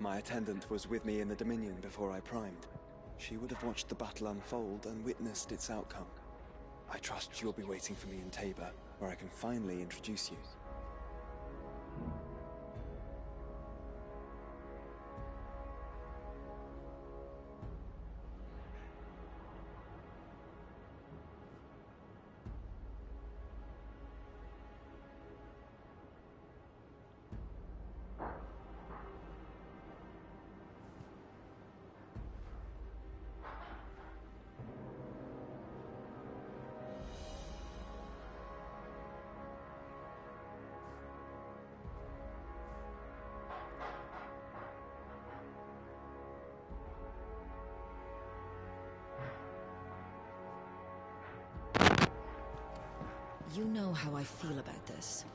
My attendant was with me in the Dominion before I primed. She would have watched the battle unfold and witnessed its outcome. I trust you'll be waiting for me in Tabor, where I can finally introduce you. You know how I feel about this,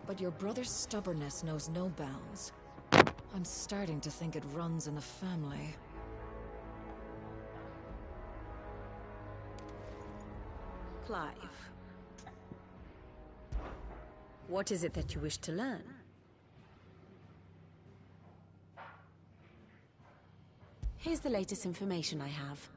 but your brother's stubbornness knows no bounds. I'm starting to think it runs in the family. Clive. What is it that you wish to learn? Here's the latest information I have.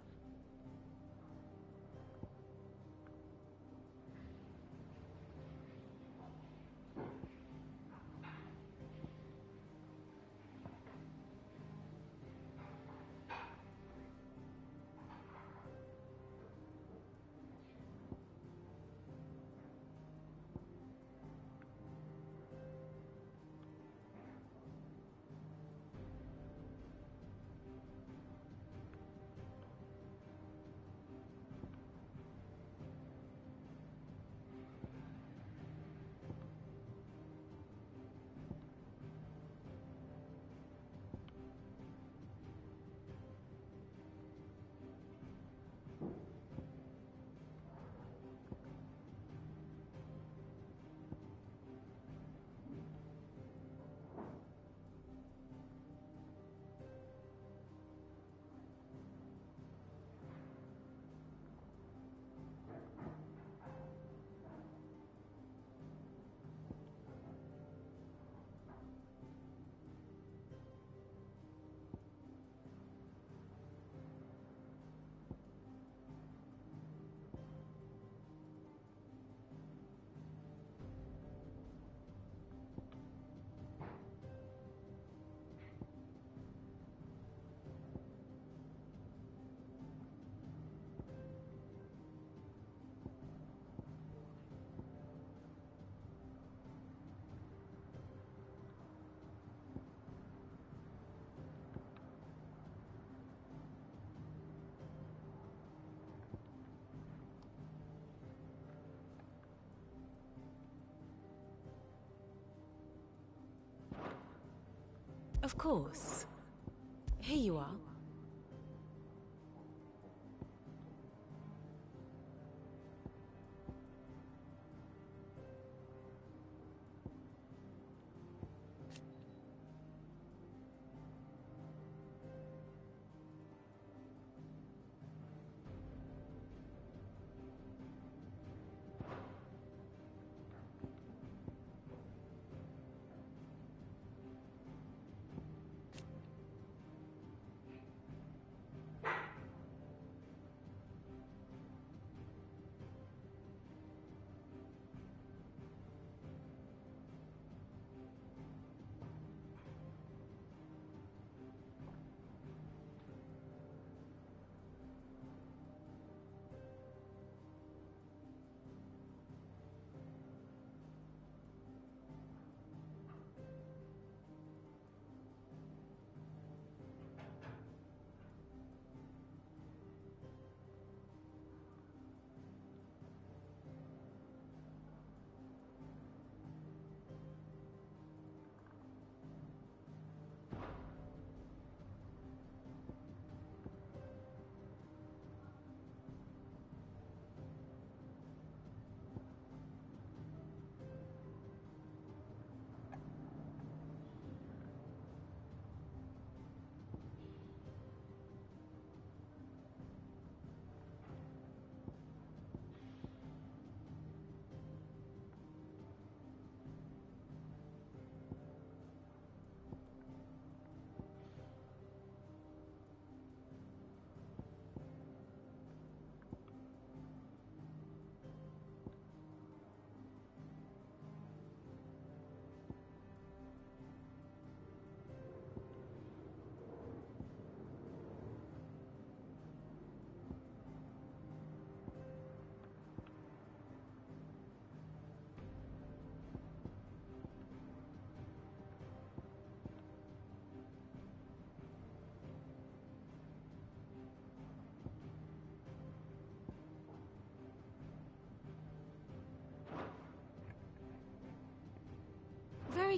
Of course. Here you are.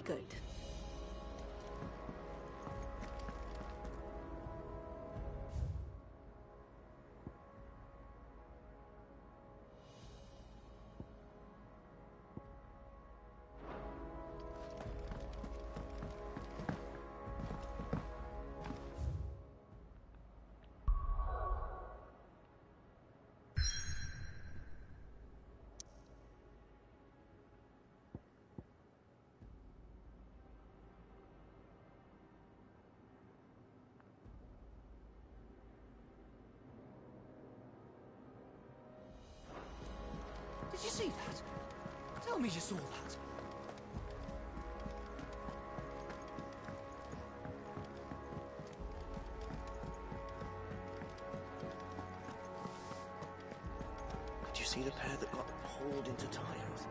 Good. Did you see that? Tell me you saw that. Did you see the pair that got hauled into tires?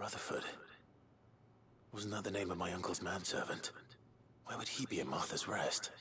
Rutherford. Wasn't that the name of my uncle's manservant? Why would he be at Martha's Rest?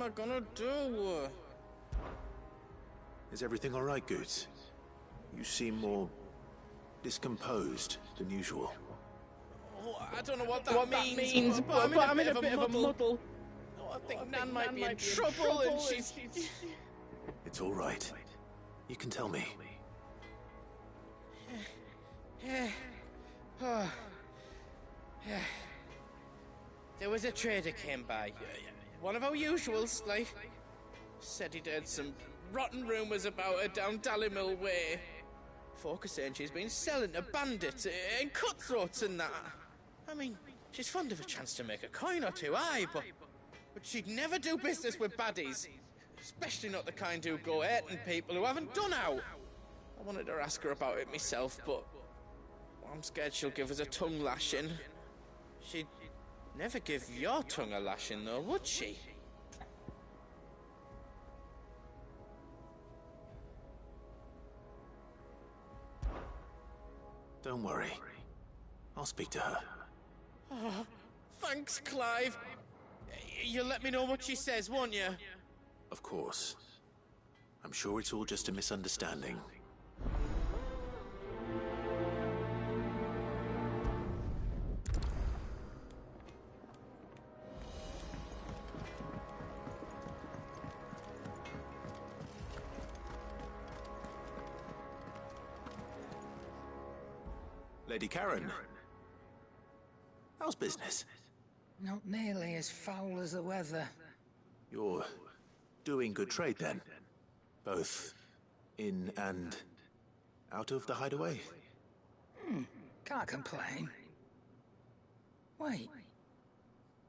I gonna do? Is everything all right, Goots? You seem more discomposed than usual. Oh, I don't know what that means, but I'm in a bit of a muddle. Oh, I think Nan might be in trouble, and she's... It's all right. You can tell me. There was a trader came by. One of our usuals, like. Said he'd heard some rotten rumours about her down Dallimil Way. Folk are saying she's been selling to bandits and cutthroats and that. I mean, she's fond of a chance to make a coin or two, aye, but she'd never do business with baddies. Especially not the kind who go hurting people who haven't done out. I wanted to ask her about it myself, but I'm scared she'll give us a tongue lashing. She'd never give your tongue a lashing, though, would she? Don't worry. I'll speak to her. Oh, thanks, Clive. You'll let me know what she says, won't you? Of course. I'm sure it's all just a misunderstanding. Lady Karen. How's business? Not nearly as foul as the weather. You're doing good trade then? Both in and out of the hideaway? Can't complain. Wait.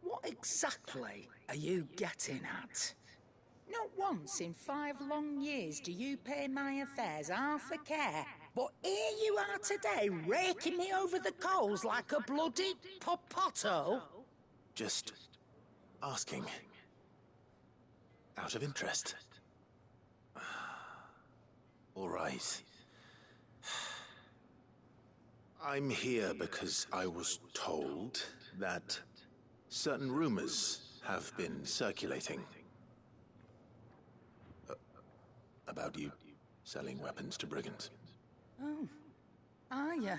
What exactly are you getting at? Not once in 5 long years do you pay my affairs half a care. But here you are today, raking me over the coals like a bloody popoto. Just asking. Out of interest. All right. I'm here because I was told that certain rumors have been circulating. About you selling weapons to brigands. Oh, are ya?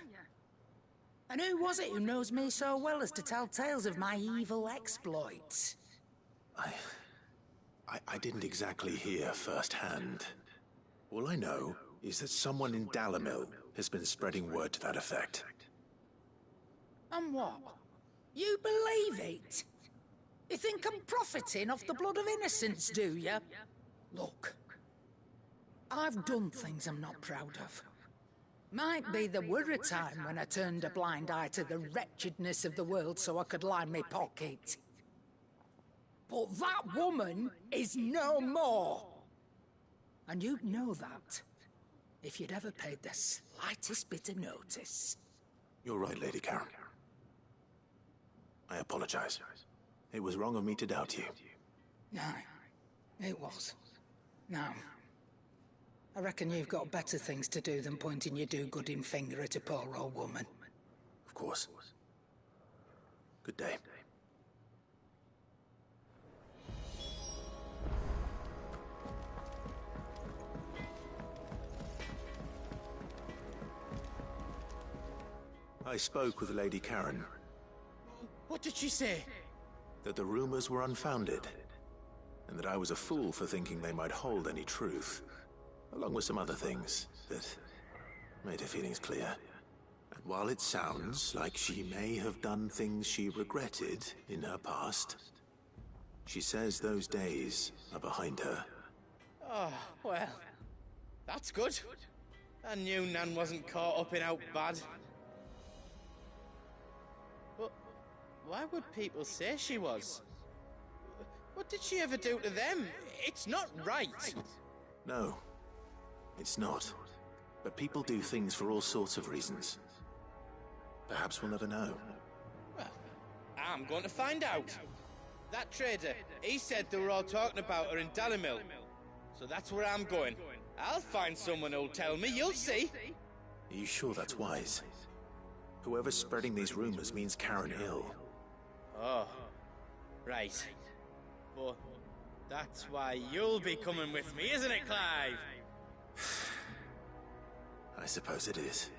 And who was it who knows me so well as to tell tales of my evil exploits? I didn't exactly hear firsthand. All I know is that someone in Dallimil has been spreading word to that effect. And what? You believe it? You think I'm profiting off the blood of innocents, do you? Look, I've done things I'm not proud of. Might be there were a time when I turned a blind eye to the wretchedness of the world so I could line my pocket. But that woman is no more. And you'd know that if you'd ever paid the slightest bit of notice. You're right, Lady Karen. I apologize. It was wrong of me to doubt you. Aye, it was. Now, I reckon you've got better things to do than pointing your do-gooding finger at a poor old woman. Of course. Good day. I spoke with Lady Karen. What did she say? That the rumors were unfounded, and that I was a fool for thinking they might hold any truth, along with some other things that made her feelings clear. And while it sounds like she may have done things she regretted in her past, she says those days are behind her. Oh, well, that's good. I knew Nan wasn't caught up in out bad. But why would people say she was? What did she ever do to them? It's not right. No, it's not. But people do things for all sorts of reasons. Perhaps we'll never know. Well, I'm going to find out. That trader, he said they were all talking about her in Dallimil. So that's where I'm going. I'll find someone who'll tell me, you'll see. Are you sure that's wise? Whoever's spreading these rumors means Karen ill. Oh, right. But That's why you'll be coming with me, isn't it, Clive? I suppose it is.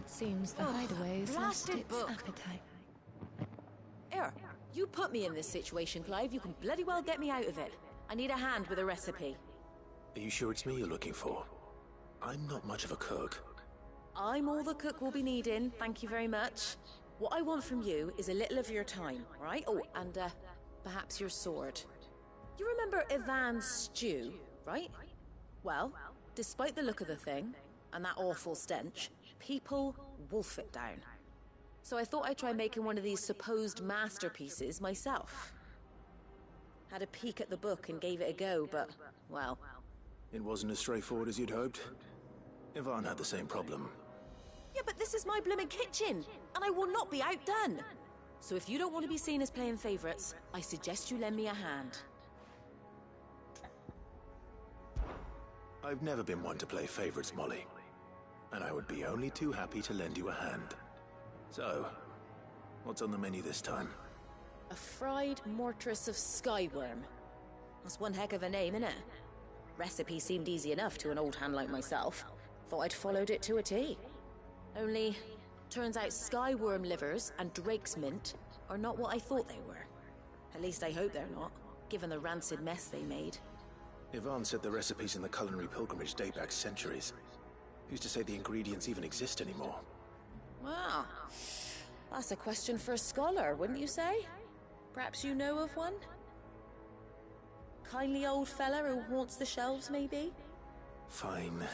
Seems the hideaway's lost blasted its book. appetite. Here, you put me in this situation, Clive. You can bloody well get me out of it. I need a hand with a recipe. Are you sure it's me you're looking for? I'm not much of a cook. I'm all the cook will be needing, thank you very much. What I want from you is a little of your time, all right? Oh, and perhaps your sword. You remember Ivan's stew, right? Well, despite the look of the thing, and that awful stench, people wolf it down. So I thought I'd try making one of these supposed masterpieces myself. Had a peek at the book and gave it a go, but, well... It wasn't as straightforward as you'd hoped. Ivan had the same problem. Yeah, but this is my blooming kitchen, and I will not be outdone. So if you don't want to be seen as playing favourites, I suggest you lend me a hand. I've never been one to play favorites, Molly. And I would be only too happy to lend you a hand. So, what's on the menu this time? A fried mortress of skyworm. That's one heck of a name, innit? Recipe seemed easy enough to an old hand like myself. Thought I'd followed it to a T. Only, turns out skyworm livers and drake's mint are not what I thought they were. At least I hope they're not, given the rancid mess they made. Ivan said the recipes in the culinary pilgrimage date back centuries. Who's to say the ingredients even exist anymore? Wow. That's a question for a scholar, wouldn't you say? Perhaps you know of one? Kindly old fella who haunts the shelves, maybe? Fine.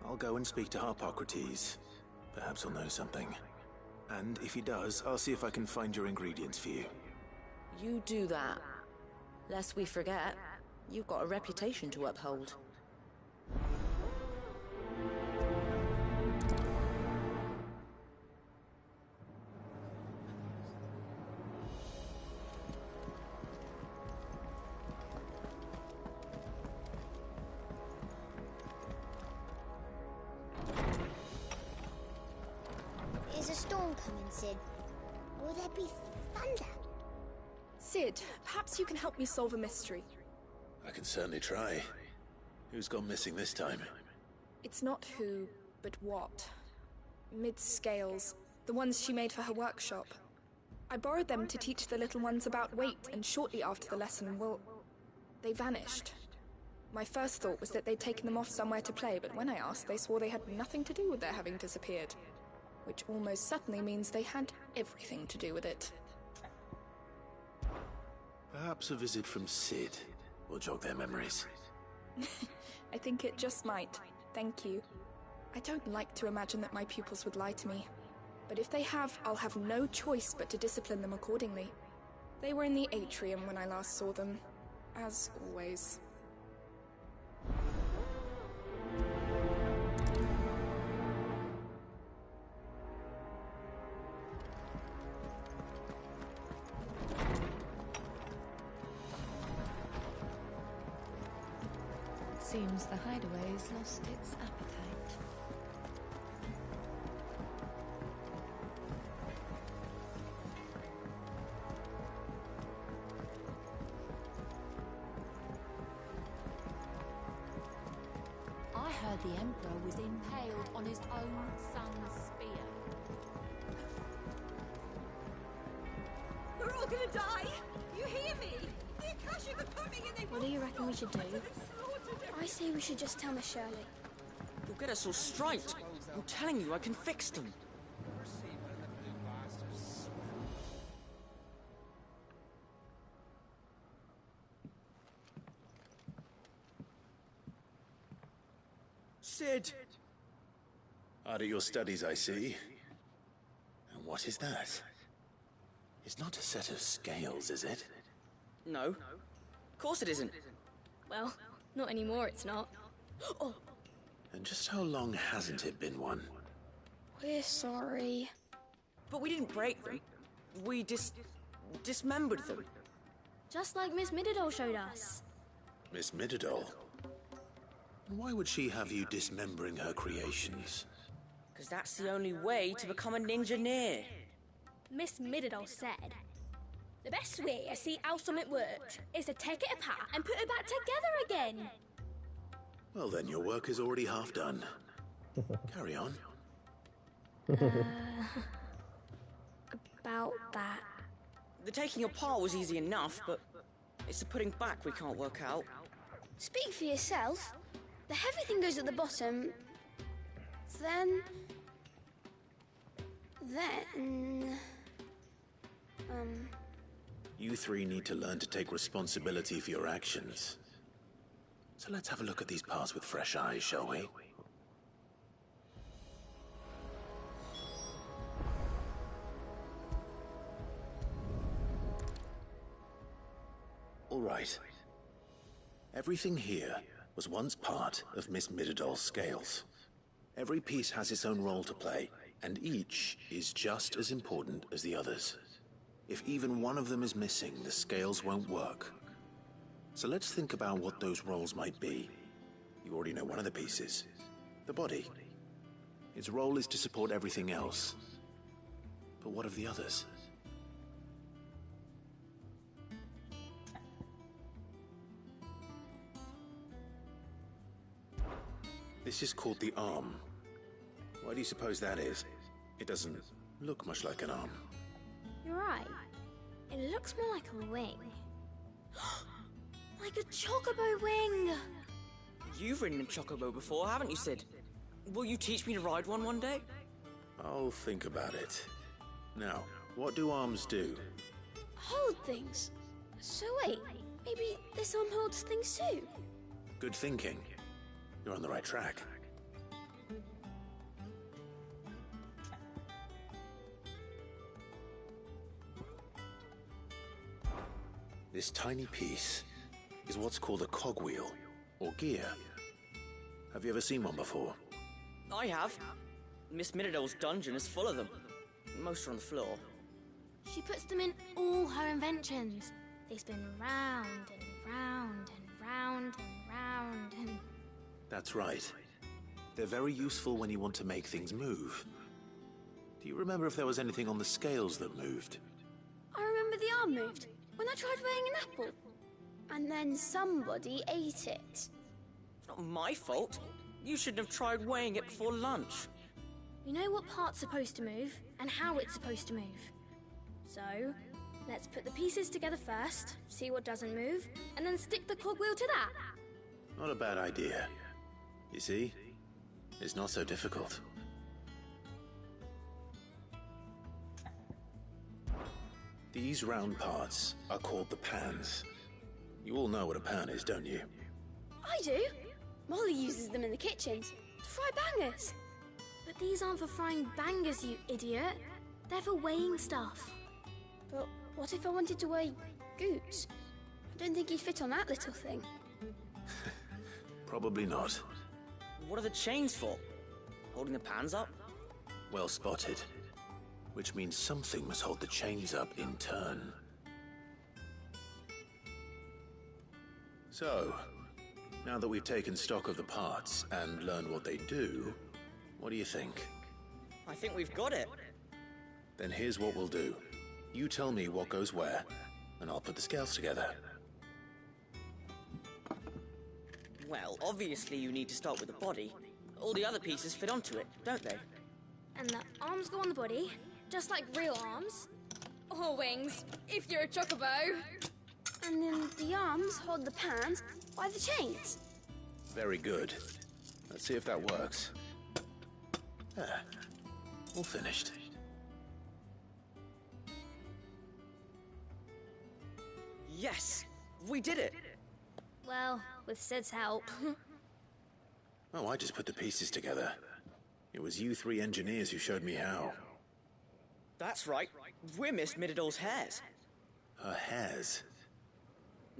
I'll go and speak to Harpocrates. Perhaps he'll know something. And if he does, I'll see if I can find your ingredients for you. You do that. Lest we forget, you've got a reputation to uphold. Is a storm coming, Sid? Will there be thunder? Sid, perhaps you can help me solve a mystery. I can certainly try. Who's gone missing this time? It's not who, but what. Mid's scales, the ones she made for her workshop. I borrowed them to teach the little ones about weight, and shortly after the lesson, well, they vanished. My first thought was that they'd taken them off somewhere to play, but when I asked, they swore they had nothing to do with their having disappeared. Which almost certainly means they had everything to do with it. Perhaps a visit from Sid will jog their memories. I think it just might. Thank you. I don't like to imagine that my pupils would lie to me. But if they have, I'll have no choice but to discipline them accordingly. They were in the atrium when I last saw them. As always. Seems the hideaway's lost its appetite. I heard the Emperor was impaled on his own son's spear. We're all gonna die! You hear me? The Akasha are coming and they... What do you reckon we should do? I say we should just tell Miss Shirley. You'll get us all striped. I'm telling you, I can fix them. Sid! Hard at your studies, I see. And what is that? It's not a set of scales, is it? No. Of course it isn't. Well, not anymore, it's not. Oh, And just how long hasn't it been one? we're sorry. But we didn't break them. We dismembered them. Just like Miss Mididol showed us. Miss Mididol? Why would she have you dismembering her creations? Because that's the only way to become a ninja-neer. Miss Mididol said, the best way to see how something works is to take it apart and put it back together again. Well then, your work is already half done. Carry on. About that. The taking apart was easy enough, but it's the putting back we can't work out. Speak for yourself. The heavy thing goes at the bottom. Then... You three need to learn to take responsibility for your actions. So let's have a look at these parts with fresh eyes, shall we? All right. Everything here was once part of Miss Mididol's scales. Every piece has its own role to play, and each is just as important as the others. If even one of them is missing, the scales won't work. So let's think about what those roles might be. You already know one of the pieces, the body. Its role is to support everything else. But what of the others? This is called the arm. Why do you suppose that is? It doesn't look much like an arm. You're right. It looks more like a wing. Like a chocobo wing! You've ridden a chocobo before, haven't you, Sid? Will you teach me to ride one day? I'll think about it. Now, what do arms do? Hold things. So wait, maybe this arm holds things too? Good thinking. You're on the right track. This tiny piece is what's called a cogwheel, or gear. Have you ever seen one before? I have. Miss Mididol's dungeon is full of them. Most are on the floor. She puts them in all her inventions. They spin round and round and round and round and... That's right. They're very useful when you want to make things move. Do you remember if there was anything on the scales that moved? I remember the arm moved when I tried weighing an apple. And then somebody ate it. It's not my fault. You shouldn't have tried weighing it before lunch. We know what part's supposed to move and how it's supposed to move. So, let's put the pieces together first, see what doesn't move, and then stick the cogwheel to that. Not a bad idea. You see? It's not so difficult. These round parts are called the pans. You all know what a pan is, don't you? I do. Molly uses them in the kitchens to fry bangers. But these aren't for frying bangers, you idiot. They're for weighing stuff. But what if I wanted to weigh Goots? I don't think he'd fit on that little thing. Probably not. What are the chains for? Holding the pans up? Well spotted. Which means something must hold the chains up in turn. So, now that we've taken stock of the parts and learned what they do, what do you think? I think we've got it. Then here's what we'll do. You tell me what goes where, and I'll put the scales together. Well, obviously you need to start with the body. All the other pieces fit onto it, don't they? And the arms go on the body, just like real arms. Or wings, if you're a chocobo. And then the arms hold the pans by the chains. Very good. Let's see if that works. There. All finished. Yes! We did it! Well, with Sid's help. Oh, I just put the pieces together. It was you three engineers who showed me how. That's right. We're Miss Mididol's hairs. Her hairs?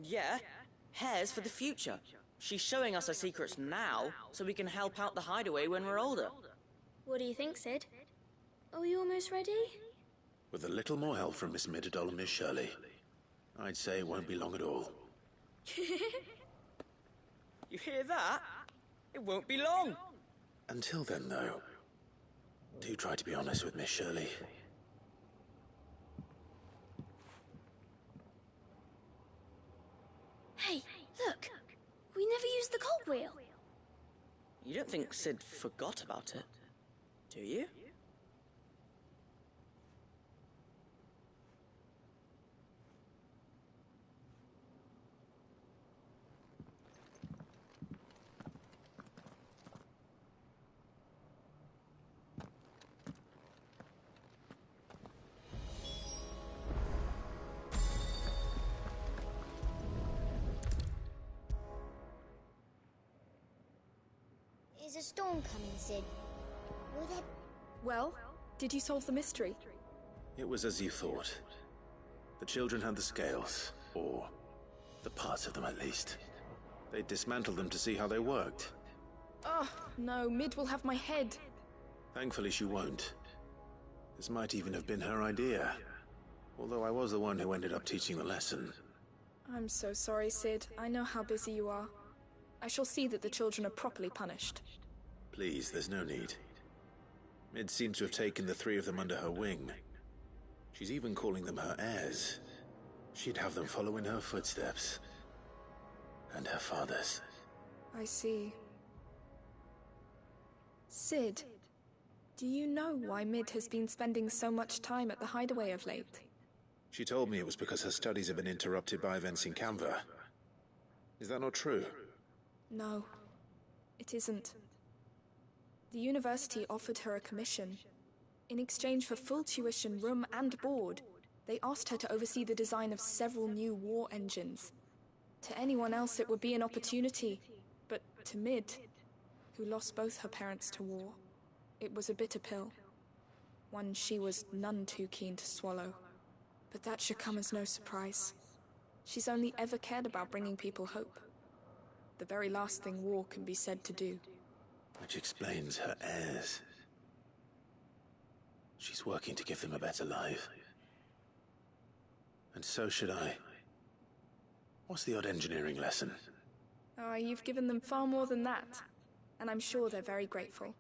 Yeah, Hare's for the future. She's showing us her secrets now, so we can help out the hideaway when we're older. What do you think, Sid? Are you almost ready? With a little more help from Miss Midadol and Miss Shirley, I'd say it won't be long at all. You hear that? It won't be long. Until then, though, do try to be honest with Miss Shirley. Hey, look! We never used the cogwheel. You don't think Sid forgot about it, do you? Is a storm coming, Sid? Will there... Well, did you solve the mystery? It was as you thought. The children had the scales, or the parts of them at least. They dismantled them to see how they worked. Oh, no, Mid will have my head. Thankfully she won't. This might even have been her idea. Although I was the one who ended up teaching the lesson. I'm so sorry, Sid. I know how busy you are. I shall see that the children are properly punished. Please, there's no need. Mid seems to have taken the three of them under her wing. She's even calling them her heirs. She'd have them follow in her footsteps. And her father's. I see. Sid, do you know why Mid has been spending so much time at the hideaway of late? She told me it was because her studies have been interrupted by events in Canva. Is that not true? No, it isn't. The university offered her a commission. In exchange for full tuition, room and board, they asked her to oversee the design of several new war engines. To anyone else it would be an opportunity, but to Mid, who lost both her parents to war, it was a bitter pill. One she was none too keen to swallow. But that should come as no surprise. She's only ever cared about bringing people hope. The very last thing war can be said to do. Which explains her heirs. She's working to give them a better life. And so should I. What's the odd engineering lesson? Ah, you've given them far more than that. And I'm sure they're very grateful.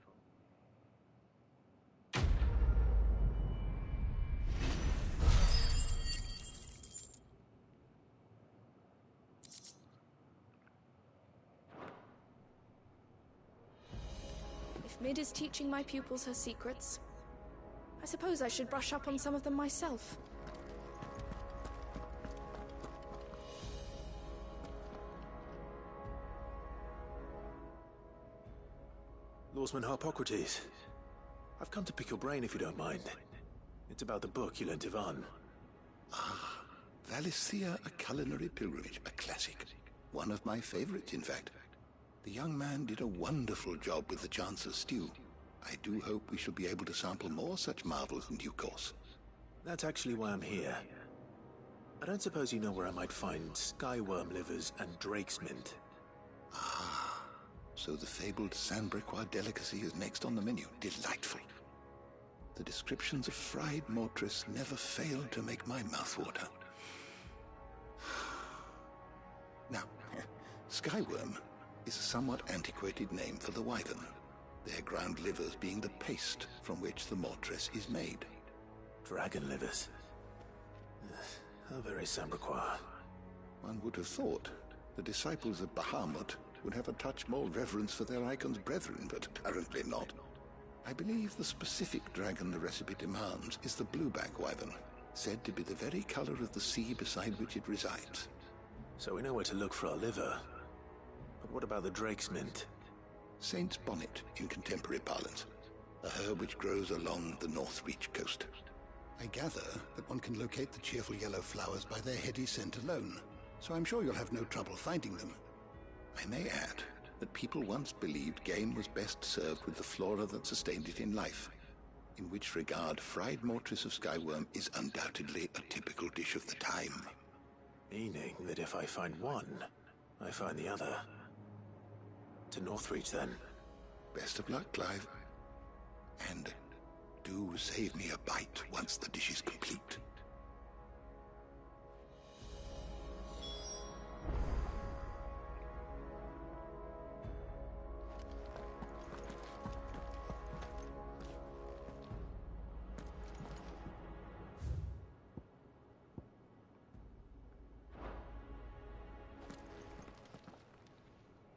If Mid is teaching my pupils her secrets, I suppose I should brush up on some of them myself. Lawsman Harpocrates, I've come to pick your brain if you don't mind. It's about the book you lent Ivan. Ah, Valisthea, A Culinary Pilgrimage, a classic. One of my favorites, in fact. The young man did a wonderful job with the Chancellor's stew. I do hope we shall be able to sample more such marvels in due course. That's actually why I'm here. I don't suppose you know where I might find skyworm livers and drake's mint. Ah, so the fabled Sandbrequois delicacy is next on the menu. Delightful. The descriptions of fried mortress never failed to make my mouth water. Now, skyworm is a somewhat antiquated name for the wyvern, their ground livers being the paste from which the mortress is made. Dragon livers. How very Sandbrequois. One would have thought the disciples of Bahamut would have a touch more reverence for their icon's brethren, but apparently not. I believe the specific dragon the recipe demands is the blueback wyvern, said to be the very color of the sea beside which it resides. So we know where to look for our liver. But what about the drake's mint? Saint's bonnet in contemporary parlance, a herb which grows along the North Reach coast. I gather that one can locate the cheerful yellow flowers by their heady scent alone, so I'm sure you'll have no trouble finding them. I may add that people once believed game was best served with the flora that sustained it in life, in which regard fried mortress of skyworm is undoubtedly a typical dish of the time. Meaning that if I find one, I find the other. To Northreach, then. Best of luck, Clive. And do save me a bite once the dish is complete.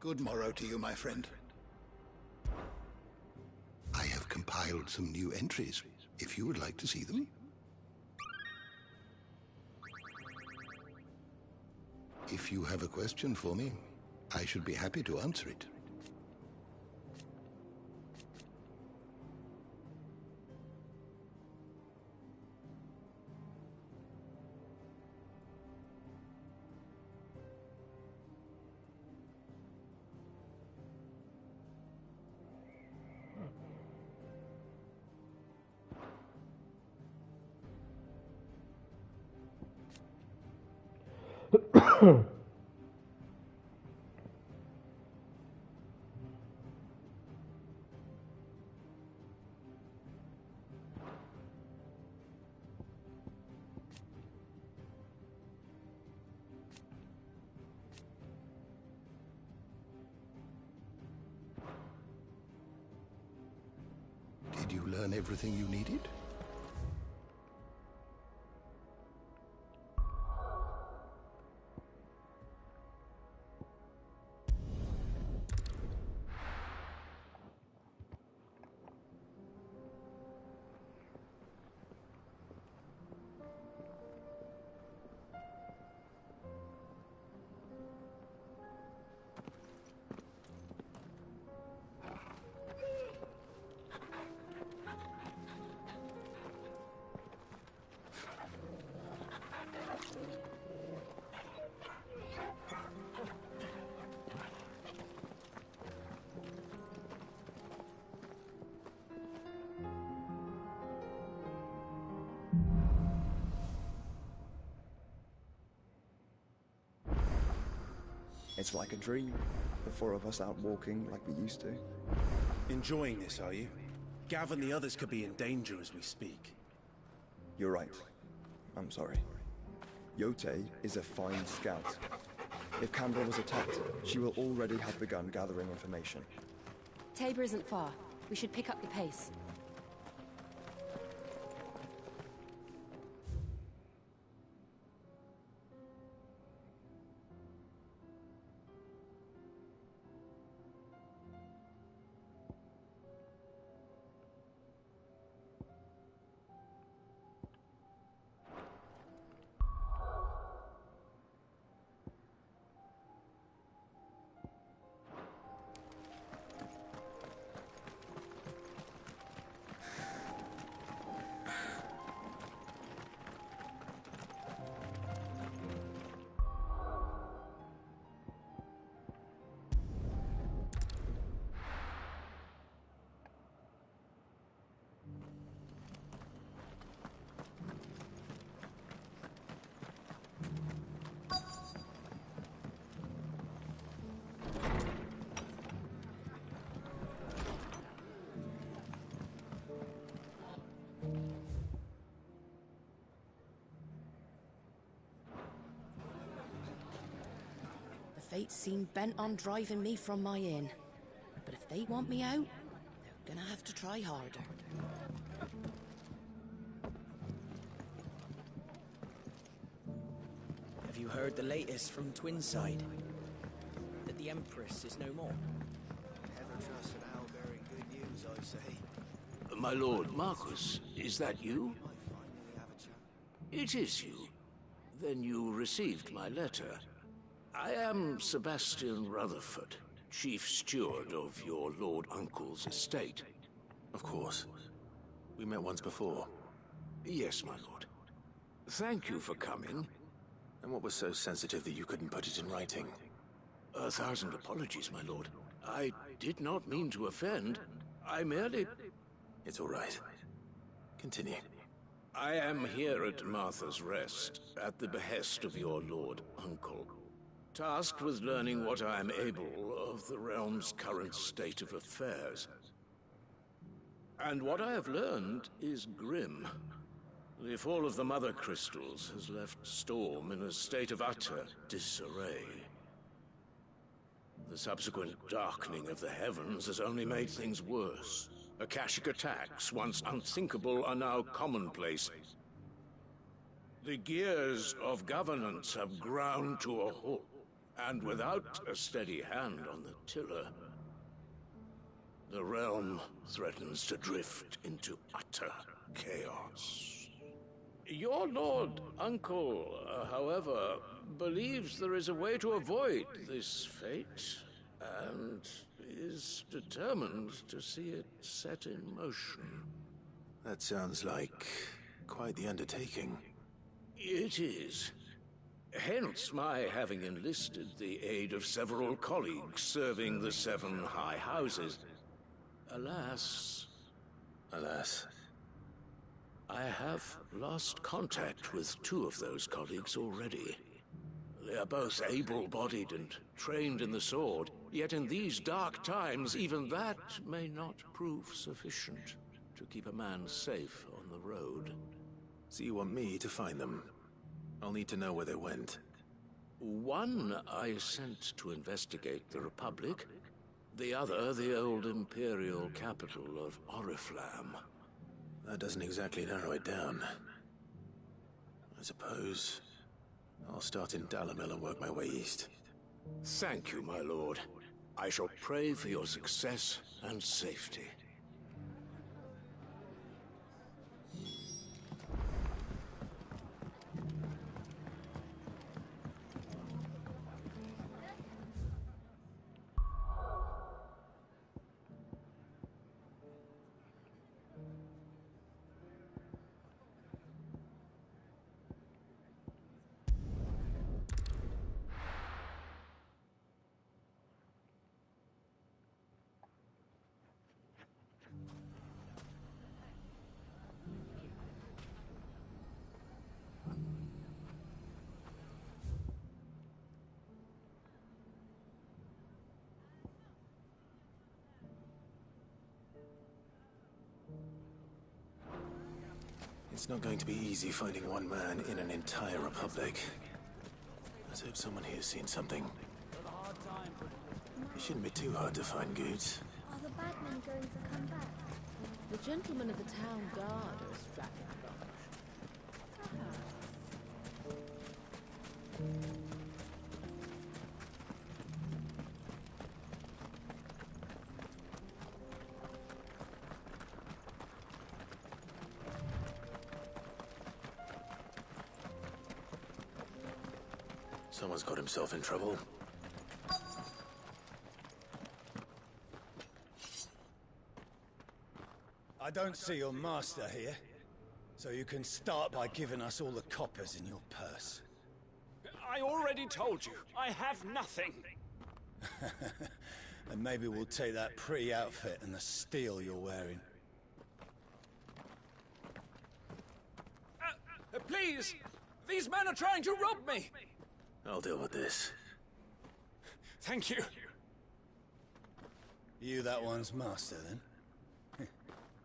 Good morrow to you, my friend. I have compiled some new entries, if you would like to see them. If you have a question for me, I should be happy to answer it. Did you learn everything you needed? It's like a dream. The four of us out walking like we used to. Enjoying this, are you? Gav and the others could be in danger as we speak. You're right. I'm sorry. Yote is a fine scout. If Canberra was attacked, she will already have begun gathering information. Tabor isn't far. We should pick up the pace. The fates seem bent on driving me from my inn. But if they want me out, they're gonna have to try harder. Have you heard the latest from Twinside? That the Empress is no more? Never trust an owl bearing good news, I say. My lord Marcus, is that you? It is you. Then you received my letter. I am Sebastian Rutherford, Chief Steward of your Lord Uncle's estate. Of course. We met once before. Yes, my lord. Thank you for coming. And what was so sensitive that you couldn't put it in writing? 1,000 apologies, my lord. I did not mean to offend. I merely... It's all right. Continue. I am here at Martha's Rest, at the behest of your Lord Uncle. tasked with learning what I am able of the realm's current state of affairs. And what I have learned is grim. The fall of the Mother Crystals has left Storm in a state of utter disarray. The subsequent darkening of the heavens has only made things worse. Akashic attacks, once unthinkable, are now commonplace. The gears of governance have ground to a halt, and without a steady hand on the tiller, the realm threatens to drift into utter chaos. Your Lord Uncle, however, believes there is a way to avoid this fate, and is determined to see it set in motion. That sounds like quite the undertaking. It is. Hence my having enlisted the aid of several colleagues serving the 7 high houses. Alas, I have lost contact with 2 of those colleagues already. They are both able-bodied and trained in the sword, yet in these dark times, even that may not prove sufficient to keep a man safe on the road. So you want me to find them? I'll need to know where they went. One I sent to investigate the Republic, the other the old Imperial capital of Oriflamme. That doesn't exactly narrow it down. I suppose I'll start in Dalimil and work my way east. Thank you, my lord. I shall pray for your success and safety. It's not going to be easy finding one man in an entire republic. Let's hope someone here's seen something. It shouldn't be too hard to find goods. Are the bad men going to come back? The gentlemen of the town guard are strapping a bunch. Someone's got himself in trouble. I don't see your master here, so you can start by giving us all the coppers in your purse. I already told you, I have nothing. And maybe we'll take that pretty outfit and the steel you're wearing. Please! These men are trying to rob me! I'll deal with this. Thank you. You that one's master, then?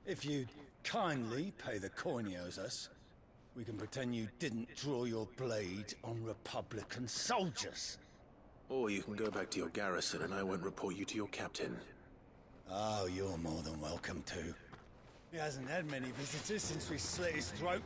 If you'd kindly pay the coin he owes us, we can pretend you didn't draw your blade on Republican soldiers. Or you can go back to your garrison and I won't report you to your captain. Oh, you're more than welcome to. He hasn't had many visitors since we slit his throat.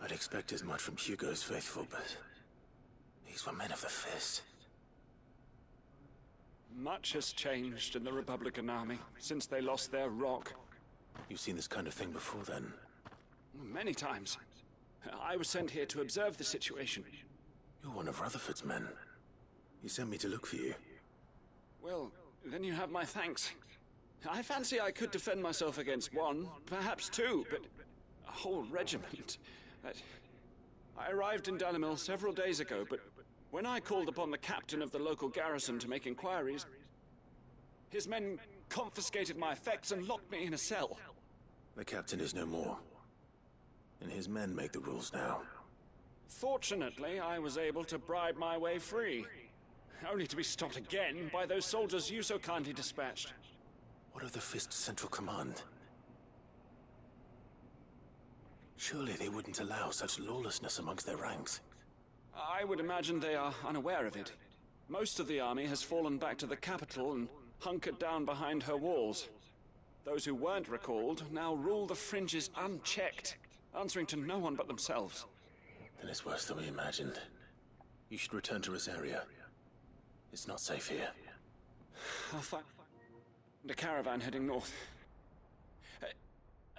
I'd expect as much from Hugo's faithful, but these were men of the fist. Much has changed in the Republican army since they lost their rock. You've seen this kind of thing before, then? Many times. I was sent here to observe the situation. You're one of Rutherford's men. He sent me to look for you. Well, then you have my thanks. I fancy I could defend myself against one, perhaps two, but a whole regiment. I arrived in Dalimil several days ago, but when I called upon the captain of the local garrison to make inquiries, his men confiscated my effects and locked me in a cell. The captain is no more, and his men make the rules now. Fortunately, I was able to bribe my way free, only to be stopped again by those soldiers you so kindly dispatched. What of the Fist's Central Command? Surely they wouldn't allow such lawlessness amongst their ranks. I would imagine they are unaware of it. Most of the army has fallen back to the capital and hunkered down behind her walls. Those who weren't recalled now rule the fringes unchecked, answering to no one but themselves. Then it's worse than we imagined. You should return to Rosaria. It's not safe here. I'll find a caravan heading north.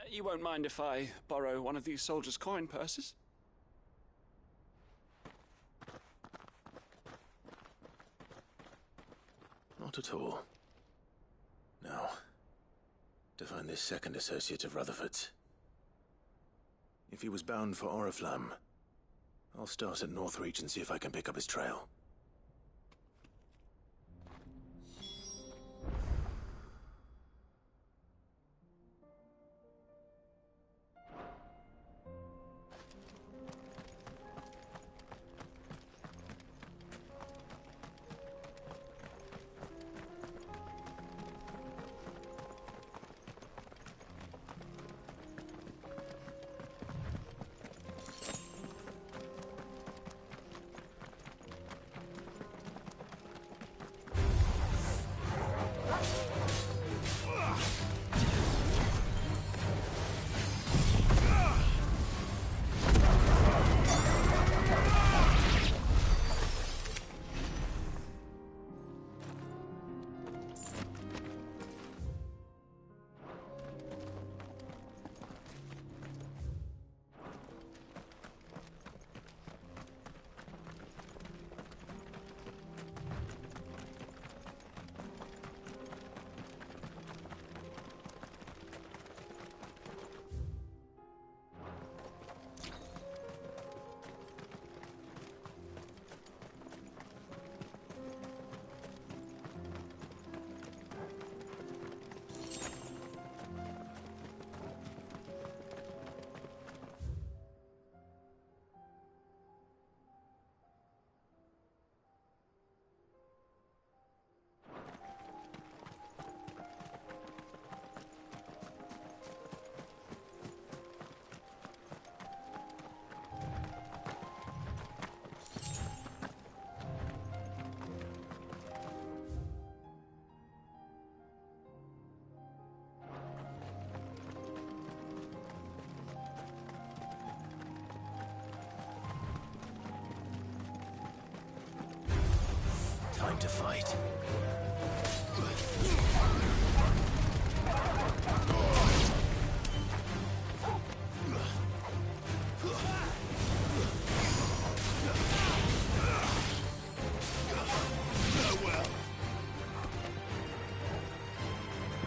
You won't mind if I borrow one of these soldiers' coin purses? Not at all. Now, to find this second associate of Rutherford's. If he was bound for Oriflamme, I'll start at Northreach and see if I can pick up his trail. Time to fight.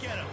Get him!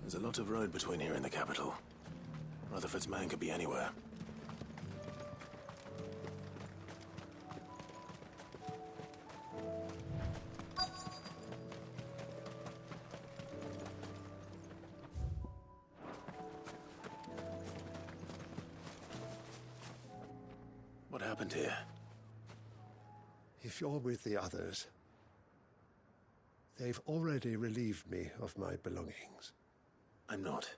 There's a lot of road between here and the capital. Rutherford's man could be anywhere. happened here? If you're with the others, they've already relieved me of my belongings. I'm not.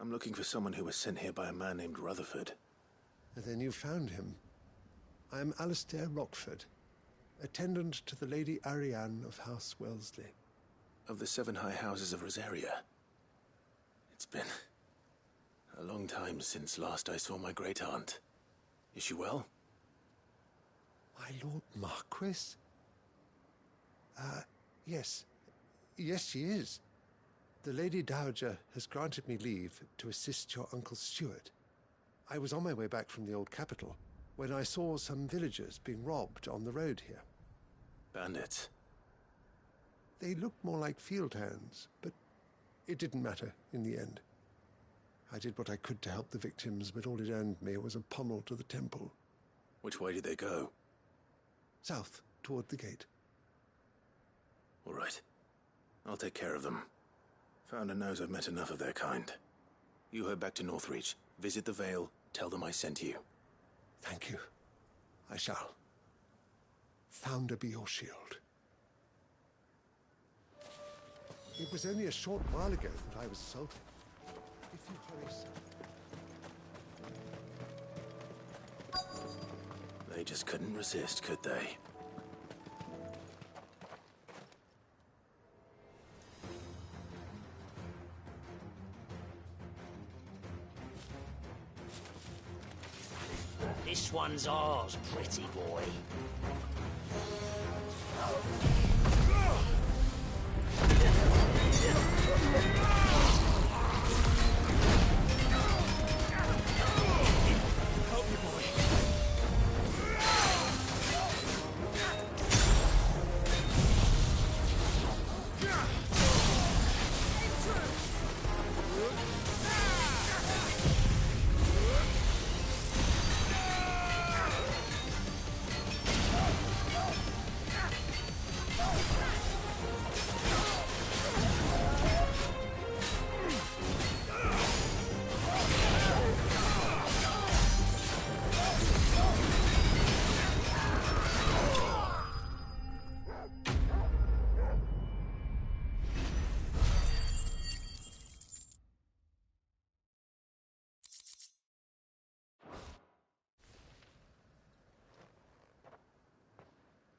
I'm looking for someone who was sent here by a man named Rutherford. Then you found him. I am Alistair Rockford, attendant to the Lady Ariane of House Wellesley. Of the 7 high houses of Rosaria. It's been a long time since last I saw my great-aunt. Is she well? My Lord Marquis? Yes. Yes, she is. The Lady Dowager has granted me leave to assist your Uncle Stuart. I was on my way back from the old capital when I saw some villagers being robbed on the road here. Bandits? They looked more like field hands, but it didn't matter in the end. I did what I could to help the victims, but all it earned me was a pommel to the temple. Which way did they go? South, toward the gate. All right. I'll take care of them. Founder knows I've met enough of their kind. You head back to Northreach, visit the Vale, tell them I sent you. Thank you. I shall. Founder be your shield. It was only a short while ago that I was assaulted. If you hurry, sir. They just couldn't resist, could they? This one's ours, pretty boy. Help me, boy.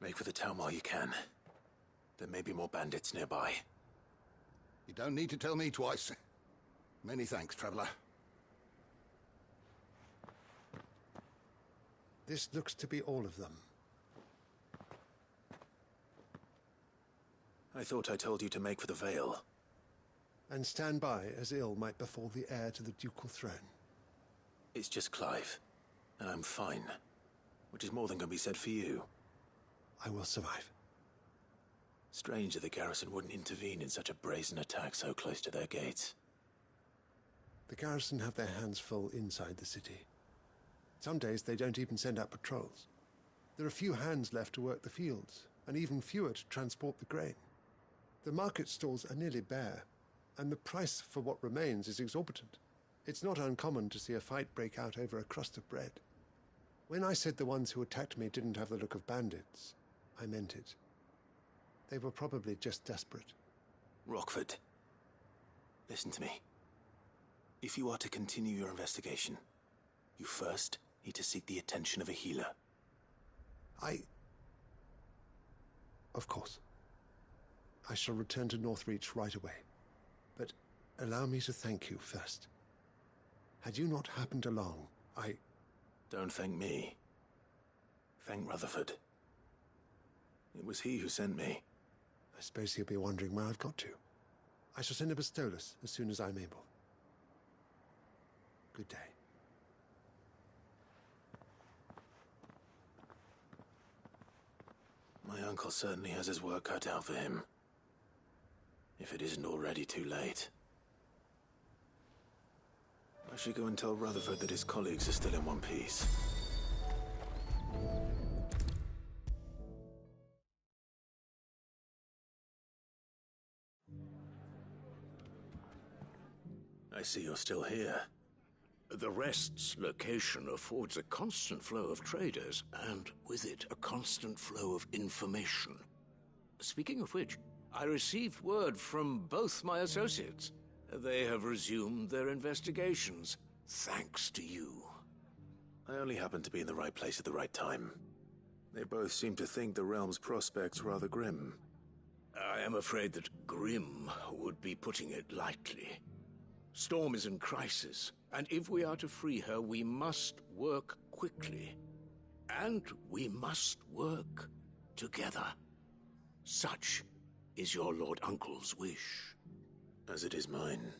Make for the town while you can. There may be more bandits nearby. You don't need to tell me twice. Many thanks, traveler. This looks to be all of them. I thought I told you to make for the Vale. And stand by as ill might befall the heir to the ducal throne. It's just Clive, and I'm fine. Which is more than can be said for you. I will survive. Strange that the garrison wouldn't intervene in such a brazen attack so close to their gates. The garrison have their hands full inside the city. Some days they don't even send out patrols. There are few hands left to work the fields, and even fewer to transport the grain. The market stalls are nearly bare, and the price for what remains is exorbitant. It's not uncommon to see a fight break out over a crust of bread. When I said the ones who attacked me didn't have the look of bandits, I meant it. They were probably just desperate. Rockford, listen to me. If you are to continue your investigation, you first need to seek the attention of a healer. Of course. I shall return to Northreach right away. But allow me to thank you first. Had you not happened along, Don't thank me. Thank Rutherford. It was he who sent me. I suppose he'll be wondering where I've got to. I shall send a Bastolus as soon as I'm able. Good day. My uncle certainly has his work cut out for him. If it isn't already too late. I should go and tell Rutherford that his colleagues are still in one piece. I see you're still here. The Rest's location affords a constant flow of traders, and with it, a constant flow of information. Speaking of which, I received word from both my associates. They have resumed their investigations, thanks to you. I only happened to be in the right place at the right time. They both seem to think the realm's prospects rather grim. I am afraid that grim would be putting it lightly. Storm is in crisis, and if we are to free her, we must work quickly. And we must work together. Such is your Lord Uncle's wish. As it is mine.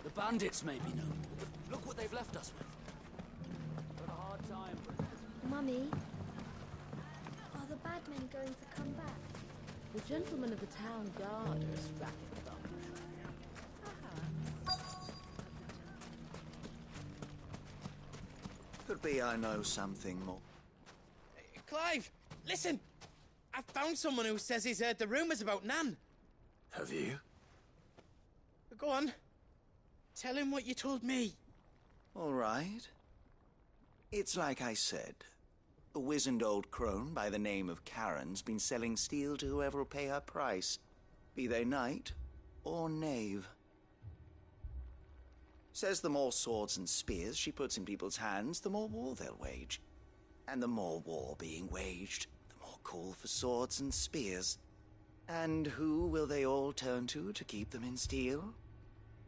The bandits may be known. Look what they've left us with. Got a hard time. Mummy, are the bad men going to come back? The gentlemen of the town guard are a strapping bunch. Could be I know something more. Clive, listen! I've found someone who says he's heard the rumours about Nan. Have you? Go on. Tell him what you told me. All right. It's like I said. A wizened old crone by the name of Karen's been selling steel to whoever'll pay her price, be they knight or knave. Says the more swords and spears she puts in people's hands, the more war they'll wage. And the more war being waged, the more call for swords and spears. And who will they all turn to keep them in steel?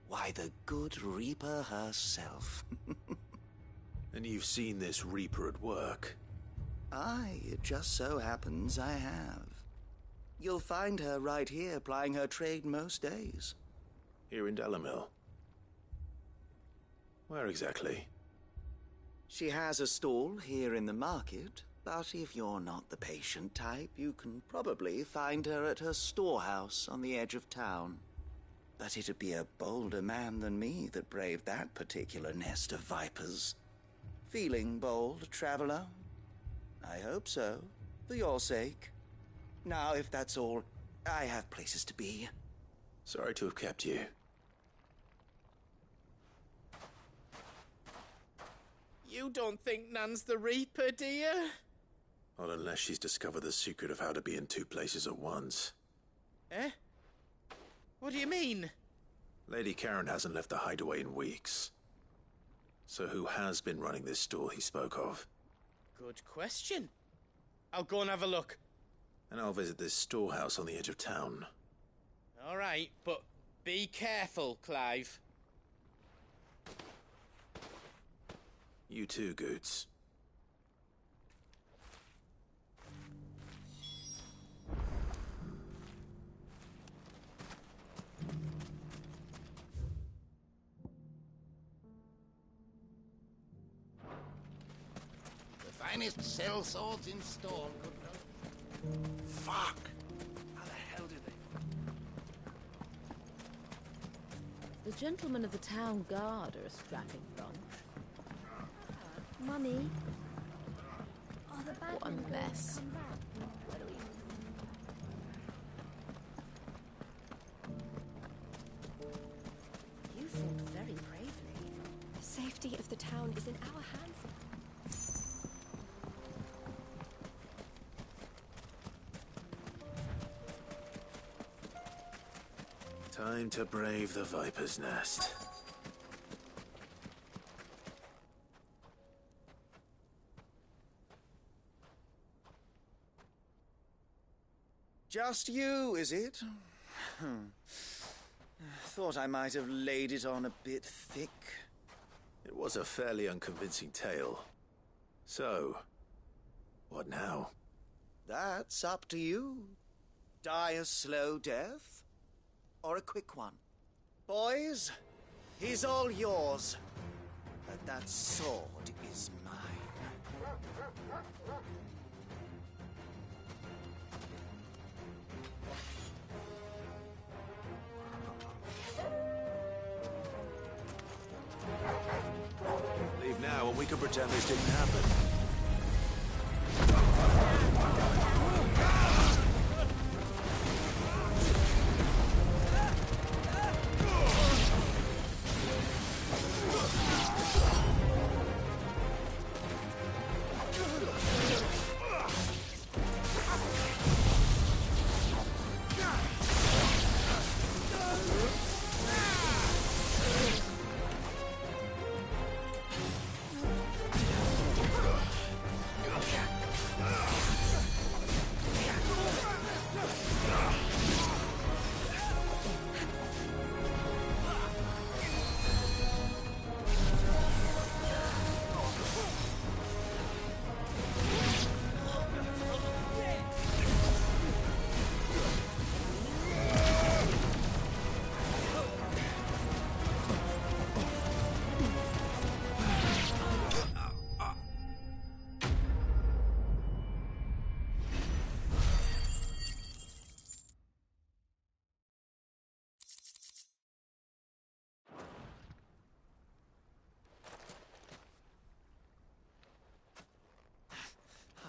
Why, the good Reaper herself. And you've seen this Reaper at work? Aye, it just so happens I have. You'll find her right here plying her trade most days. Here in Dalimil? Where exactly? She has a stall here in the market, but if you're not the patient type, you can probably find her at her storehouse on the edge of town. But it'd be a bolder man than me that braved that particular nest of vipers. Feeling bold, traveler? I hope so, for your sake. Now, if that's all, I have places to be. Sorry to have kept you. You don't think Nan's the Reaper, do you? Not unless she's discovered the secret of how to be in two places at once. Eh? What do you mean? Lady Karen hasn't left the hideaway in weeks. So who has been running this store he spoke of? Good question. I'll go and have a look. And I'll visit this storehouse on the edge of town. All right, but be careful, Clive. You too, Goots. The finest cell swords in store, good lord. Fuck! How the hell did they... The gentlemen of the town guard are a strapping bunch. Mummy, are the bad What a men going mess. to come back? You fought very bravely. The safety of the town is in our hands. Time to brave the Viper's Nest. Just you, is it? Thought I might have laid it on a bit thick. It was a fairly unconvincing tale. So, what now? That's up to you. Die a slow death, or a quick one. Boys, he's all yours. But that sword is mine. Leave now and we can pretend this didn't happen.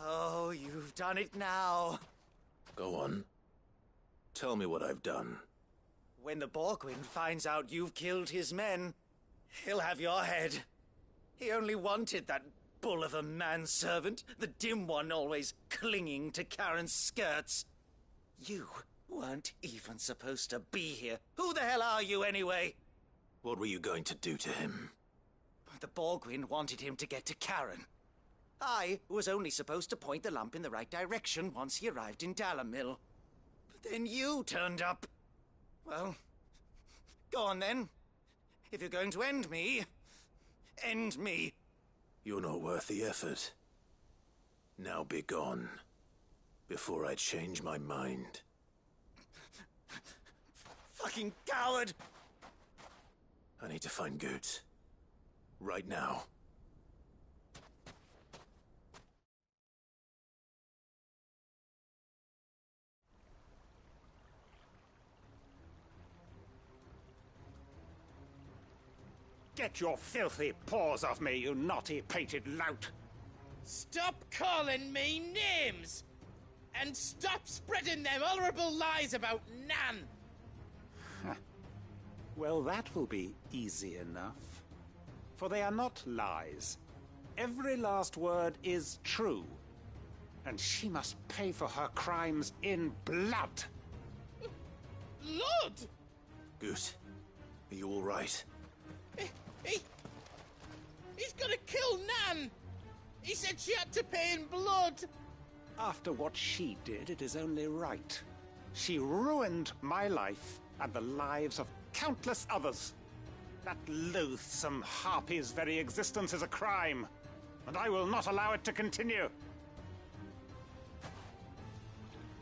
Oh, you've done it now. Go on. Tell me what I've done. When the Borgwyn finds out you've killed his men, he'll have your head. He only wanted that bull of a manservant, the dim one always clinging to Karen's skirts. You weren't even supposed to be here. Who the hell are you anyway? What were you going to do to him? The Borgwyn wanted him to get to Karen. I was only supposed to point the lamp in the right direction once he arrived in Dalamil. But then you turned up. Well, go on then. If you're going to end me, end me. You're not worth the effort. Now be gone, before I change my mind. Fucking coward! I need to find Goots. Right now. Get your filthy paws off me, you naughty-pated lout! Stop calling me names! And stop spreading them horrible lies about Nan! Well, that will be easy enough. For they are not lies. Every last word is true. And she must pay for her crimes in blood. Blood? Goose, are you all right? He's gonna kill Nan! He said she had to pay in blood! After what she did, it is only right. She ruined my life and the lives of countless others. That loathsome harpy's very existence is a crime, and I will not allow it to continue.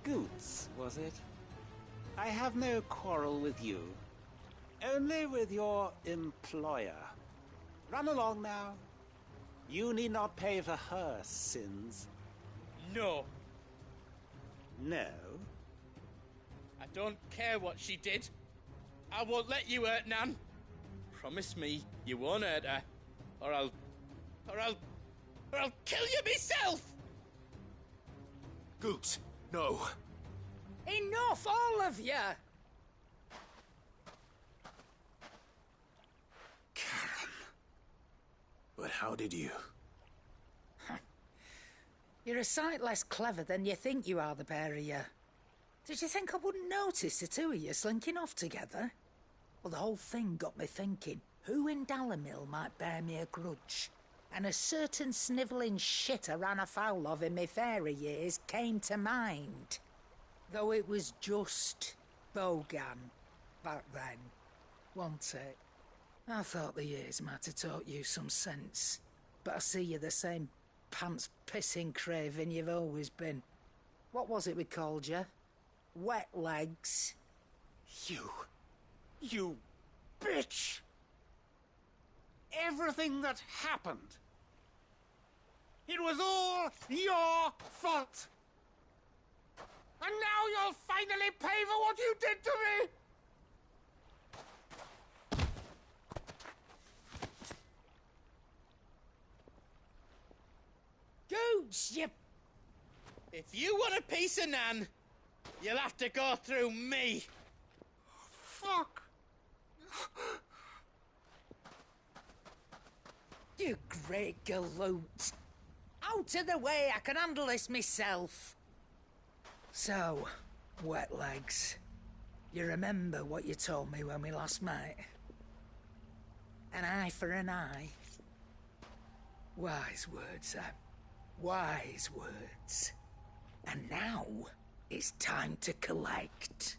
Goots, was it? I have no quarrel with you. Only with your employer. Run along now. You need not pay for her sins. No. No? I don't care what she did. I won't let you hurt Nan. Promise me you won't hurt her, or I'll kill you myself! Goots, no. Enough, all of you! But how did you? You're a sight less clever than you think you are, the pair of you. Did you think I wouldn't notice the two of you slinking off together? Well, the whole thing got me thinking, who in Dalamil might bear me a grudge? And a certain snivelling shit I ran afoul of in my fairy years came to mind. Though it was just Bogan back then, wasn't it? I thought the years might have taught you some sense, but I see you're the same pants-pissing craven you've always been. What was it we called you? Wet legs. You bitch! Everything that happened, it was all your fault! And now you'll finally pay for what you did to me! Gooch, you... If you want a piece of Nan, you'll have to go through me. Fuck! You great galoot. Out of the way, I can handle this myself. So, wet legs, you remember what you told me when we last met? An eye for an eye. Wise words, Sam. Wise words. And now, it's time to collect.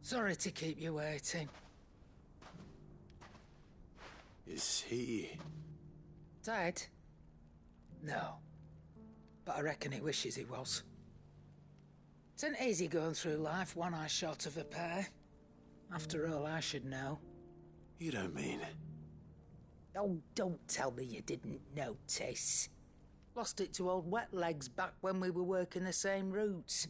Sorry to keep you waiting. Is he... Dead? No. But I reckon he wishes he was. It ain't easy going through life one eye short of a pair. After all, I should know. You don't mean... Oh, don't tell me you didn't notice. Lost it to old Wet Legs back when we were working the same routes.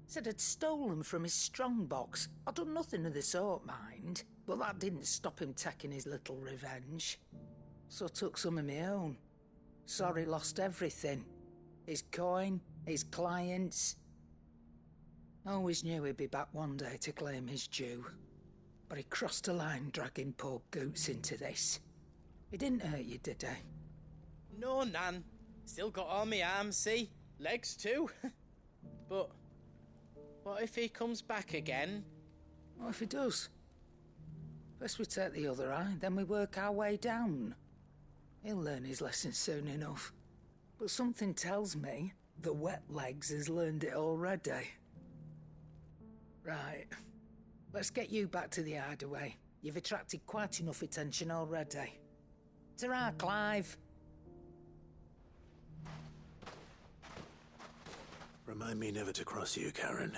Said I'd stolen from his strongbox. I'd done nothing of the sort, mind. But that didn't stop him taking his little revenge. So I took some of my own. Sorry, lost everything. His coin, his clients. Always knew he'd be back one day to claim his due. But he crossed a line dragging poor Goots into this. He didn't hurt you, did he? No, Nan. Still got all my arms, see? Legs too. But what if he comes back again? What if he does? First we take the other eye, then we work our way down. He'll learn his lesson soon enough. But something tells me the Wet Legs has learned it already. Right. Let's get you back to the hideaway. You've attracted quite enough attention already. Ta-ra, Clive. Remind me never to cross you, Karen.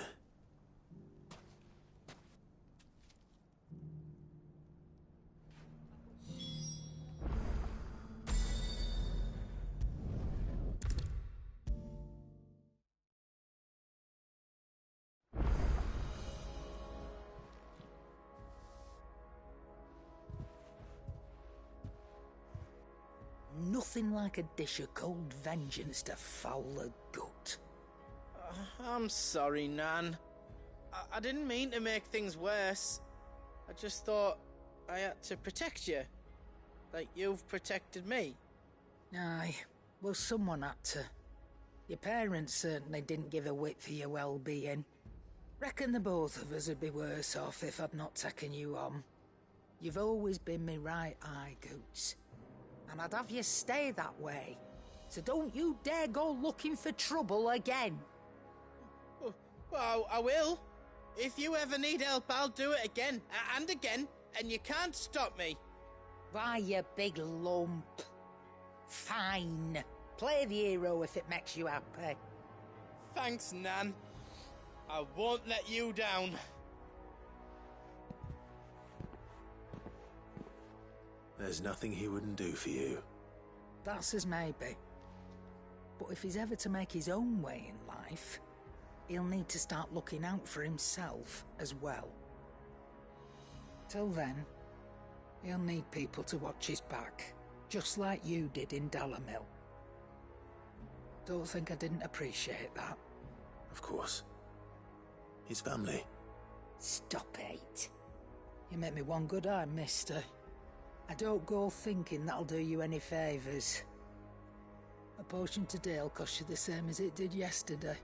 Nothing like a dish of cold vengeance to foul the gut. I'm sorry, Nan. I didn't mean to make things worse. I just thought I had to protect you. Like you've protected me. Aye, well, someone had to. Your parents certainly didn't give a whit for your well-being. Reckon the both of us would be worse off if I'd not taken you on. You've always been me right eye, Goots. And I'd have you stay that way. So don't you dare go looking for trouble again. Well, I will. If you ever need help, I'll do it again and again, and you can't stop me. Why, you big lump. Fine. Play the hero if it makes you happy. Thanks, Nan. I won't let you down. There's nothing he wouldn't do for you. That's as maybe. But if he's ever to make his own way in life, he'll need to start looking out for himself as well. Till then, he'll need people to watch his back, just like you did in Dalamil. Don't think I didn't appreciate that. Of course. His family. Stop it. You make me one good eye, mister. I don't go thinking that'll do you any favours. A potion today'll cost you the same as it did yesterday.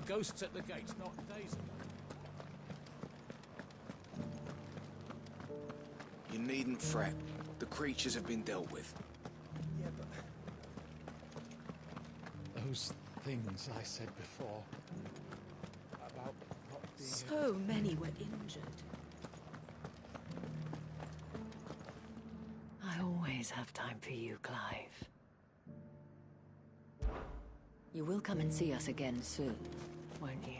ghosts at the gates not days ago. You needn't fret. The creatures have been dealt with. Yeah, but... those things I said before... about not being... So many were injured. I always have time for you, Clive. You will come and see us again soon, won't you?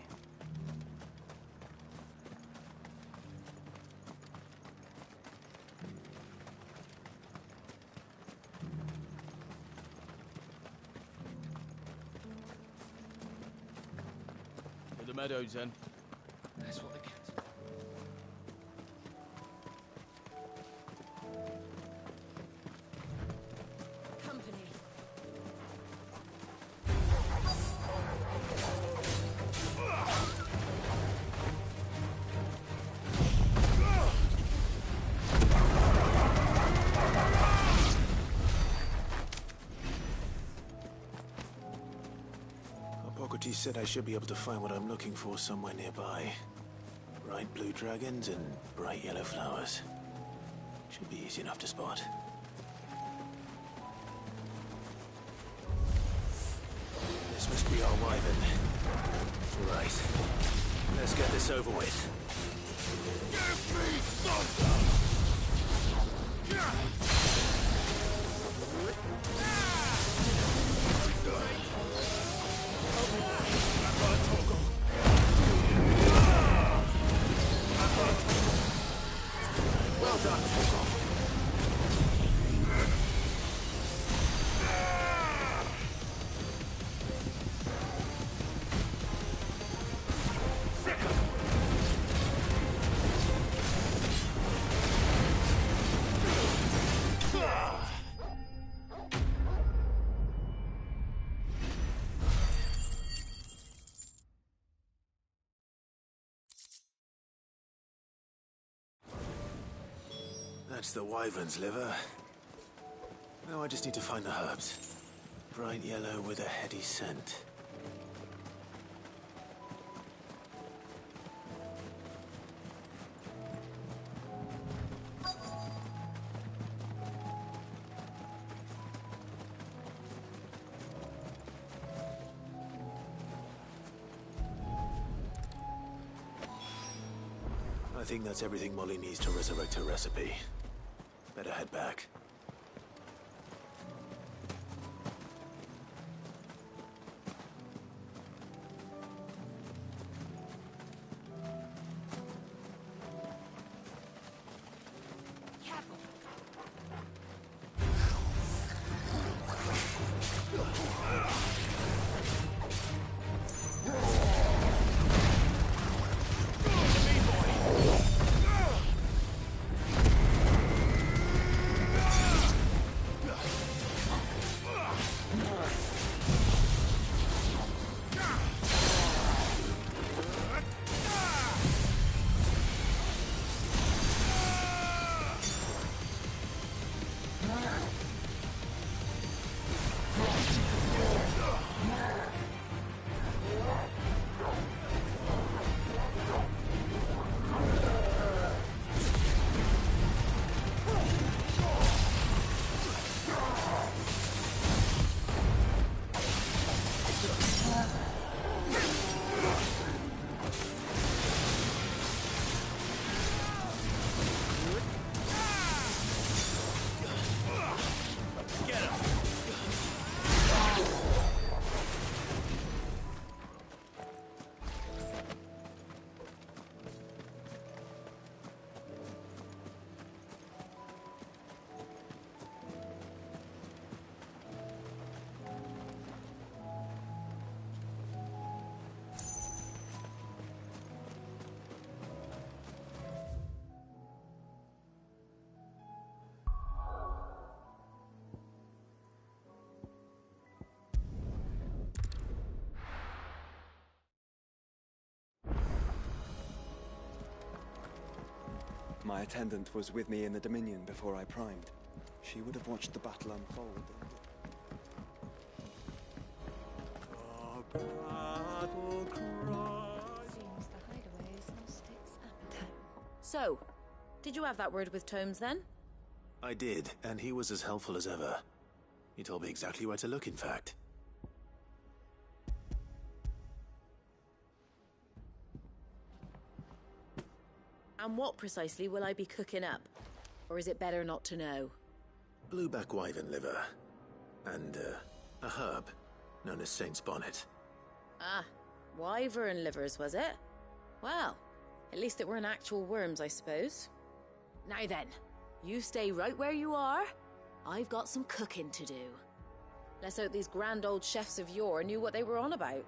To the meadows, then. That's what the cats... Company. Hippocrates said I should be able to find what I'm looking for somewhere nearby. Bright blue dragons and bright yellow flowers. Should be easy enough to spot. This must be our wyvern. Right. Let's get this over with. Give me thunder! Well done, Togo. That's the wyvern's liver. Now I just need to find the herbs. Bright yellow with a heady scent. I think that's everything Molly needs to resurrect her recipe. Better head back. My attendant was with me in the Dominion before I primed. She would have watched the battle unfold. The battle So, did you have that word with Tomes then? I did, and he was as helpful as ever. He told me exactly where to look, in fact. And what precisely will I be cooking up? Or is it better not to know? Blueback wyvern liver. And, a herb known as Saint's Bonnet. Ah, wyvern livers, was it? Well, at least it weren't actual worms, I suppose. Now then, you stay right where you are. I've got some cooking to do. Let's hope these grand old chefs of yore knew what they were on about.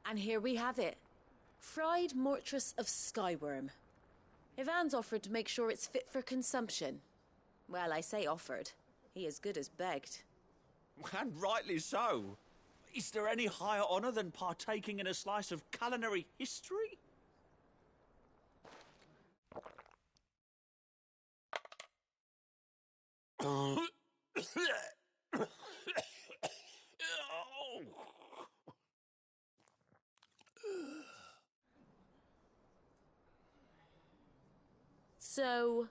And here we have it. Fried mortress of skyworm. Ivan's offered to make sure it's fit for consumption. Well, I say offered. He as good as begged. And rightly so. Is there any higher honour than partaking in a slice of culinary history? So,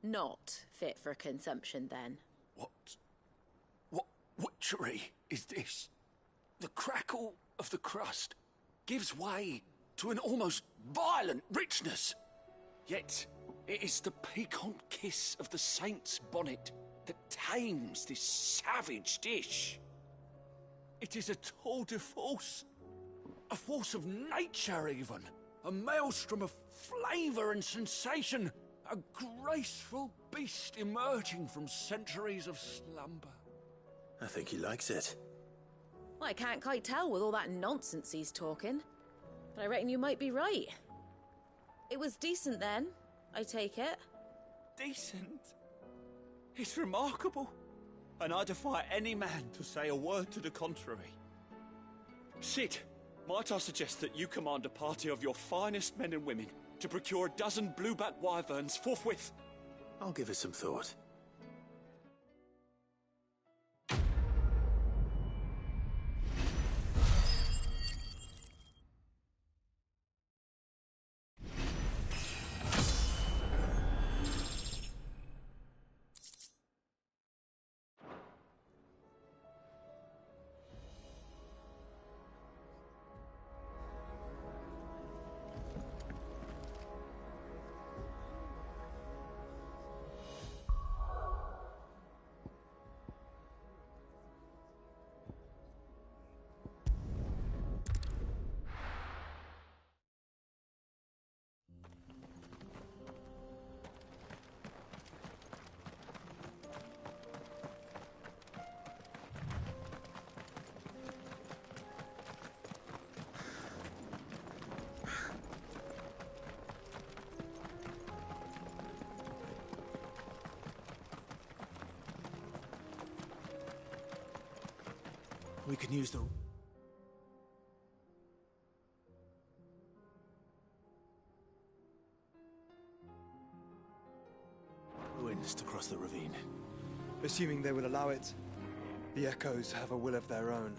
not fit for consumption then? What witchery is this? The crackle of the crust gives way to an almost violent richness. Yet, it is the piquant kiss of the saint's bonnet that tames this savage dish. It is a tour de force, a force of nature even, a maelstrom of flavour and sensation, a graceful beast emerging from centuries of slumber. I think he likes it. Well, I can't quite tell with all that nonsense he's talking. But I reckon you might be right. It was decent then, I take it. Decent? It's remarkable. And I defy any man to say a word to the contrary. Sid, might I suggest that you command a party of your finest men and women to procure a dozen blueback wyverns forthwith? I'll give it some thought. We can use the... ruins to cross the ravine. Assuming they will allow it, the Echoes have a will of their own.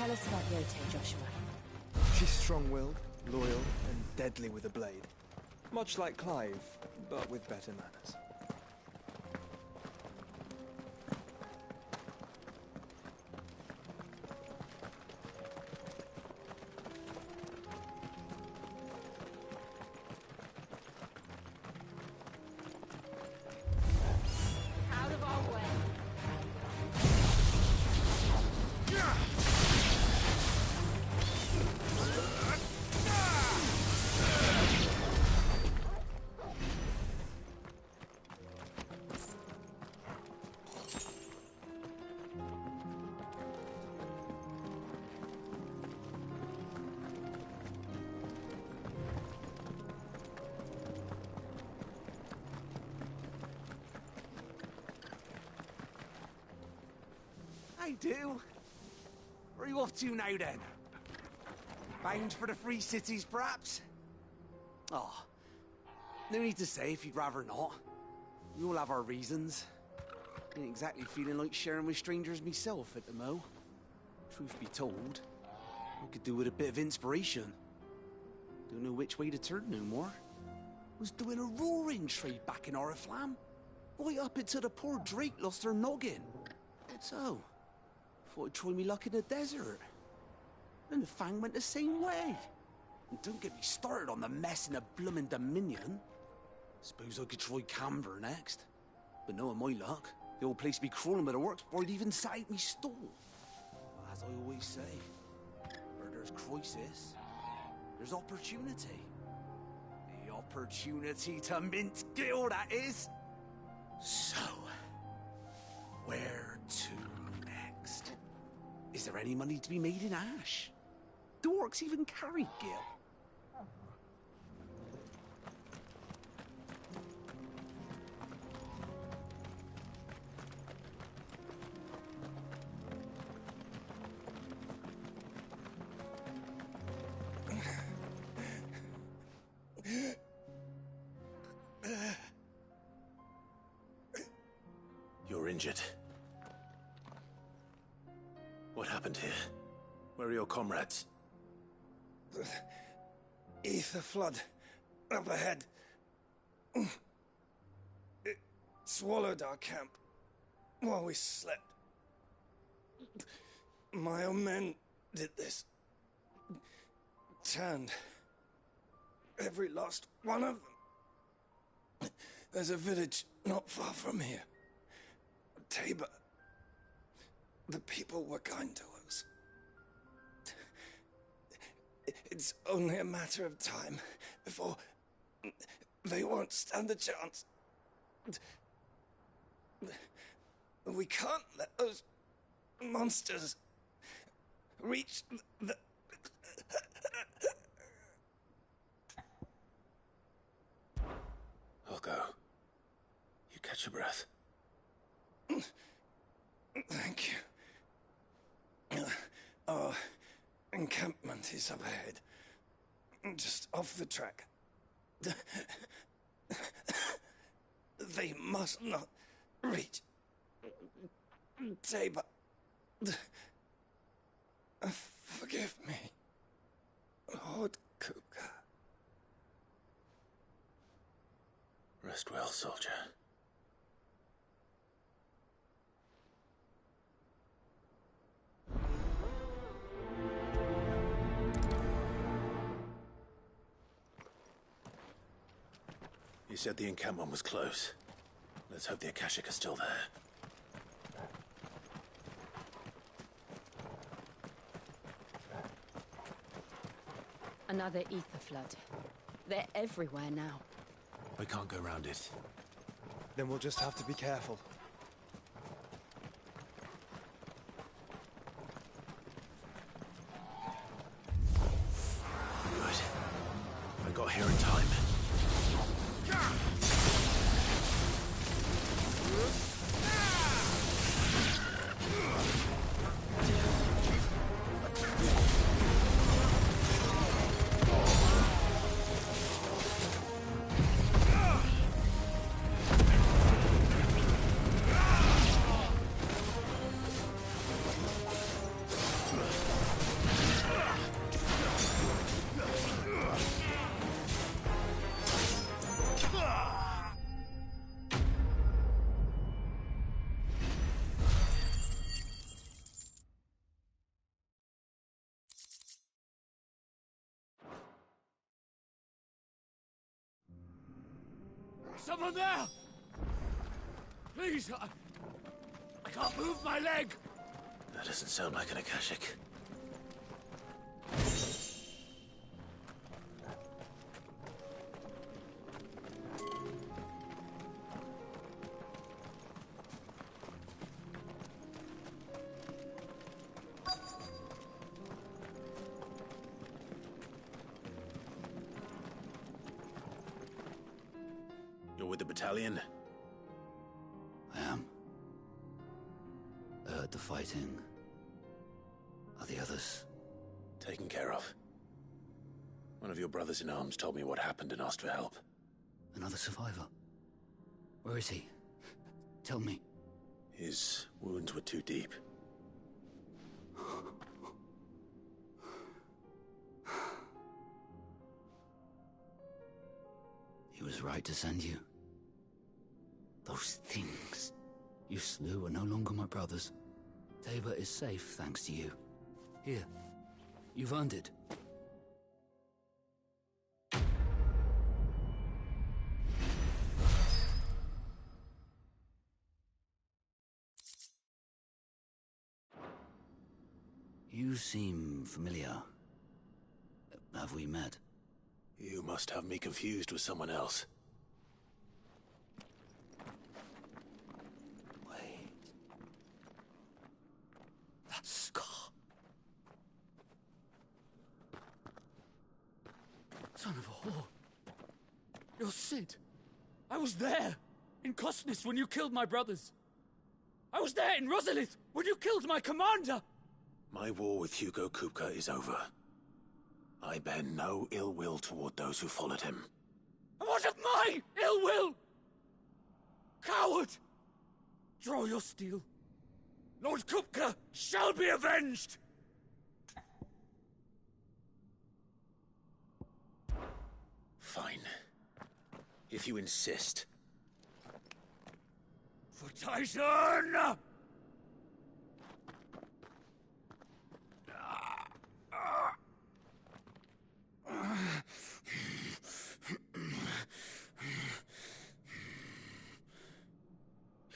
Tell us about Yote, Joshua. She's strong-willed, loyal, and deadly with a blade. Much like Clive, but with better manners. Out of our way. I do. Where are you off to now, then? Bound for the Free Cities, perhaps? Oh, no need to say if you'd rather not. We all have our reasons. Ain't exactly feeling like sharing with strangers myself at the mo. Truth be told, I could do with a bit of inspiration. Don't know which way to turn no more. Was doing a roaring trade back in Oriflamme. Right up until the poor Drake lost her noggin. So, thought I'd try me luck in the desert. And the Fang went the same way. And don't get me started on the mess in the bloomin' Dominion. Suppose I could try Canberra next. But knowing my luck, the old place be crawling with the works before I'd even sight me stall. But as I always say, where there's crisis, there's opportunity. The opportunity to mint Gil, that is. So, where to next? Is there any money to be made in Ash? Do orcs even carry Gil? You're injured. What happened here? Where are your comrades? The ether flood up ahead. It swallowed our camp while we slept. My own men did this. Turned every last one of them. There's a village not far from here. Tabor. The people were kind to us. It's only a matter of time before they won't stand a chance. We can't let those monsters reach the... I'll go. You catch your breath. Thank you. Our encampment is up ahead. Just off the track. They must not reach Tabor. Forgive me, Lord Kuka. Rest well, soldier. You said the encampment was close. Let's hope the Akashic are still there. Another ether flood. They're everywhere now. We can't go round it. Then we'll just have to be careful. Good. I got here in time. Someone there! Please, I can't move my leg! That doesn't sound like an Akashic. You're with the battalion? I am. I heard the fighting. Are the others? Taken care of. One of your brothers in arms told me what happened and asked for help. Another survivor? Where is he? Tell me. His wounds were too deep. He was right to send you. Those things you slew are no longer my brothers. Tabor is safe thanks to you. Here, you've earned it. You seem familiar. Have we met? You must have me confused with someone else. Wait. That scar. Son of a whore. You're Sid. I was there, in Cosnes, when you killed my brothers. I was there in Rosalith, when you killed my commander! My war with Hugo Kupka is over. I bear no ill will toward those who followed him. And what of my ill will? Coward! Draw your steel. Lord Kupka shall be avenged! Fine. If you insist. For Titan!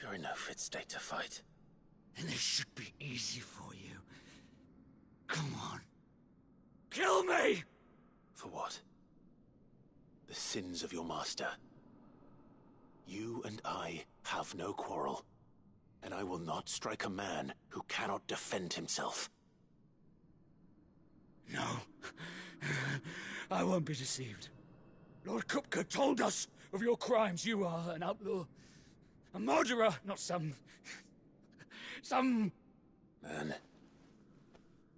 You're in no fit state to fight. And this should be easy for you. Come on. Kill me! For what? The sins of your master. You and I have no quarrel, and I will not strike a man who cannot defend himself. No. I won't be deceived. Lord Kupka told us of your crimes. You are an outlaw. A murderer, not some Man.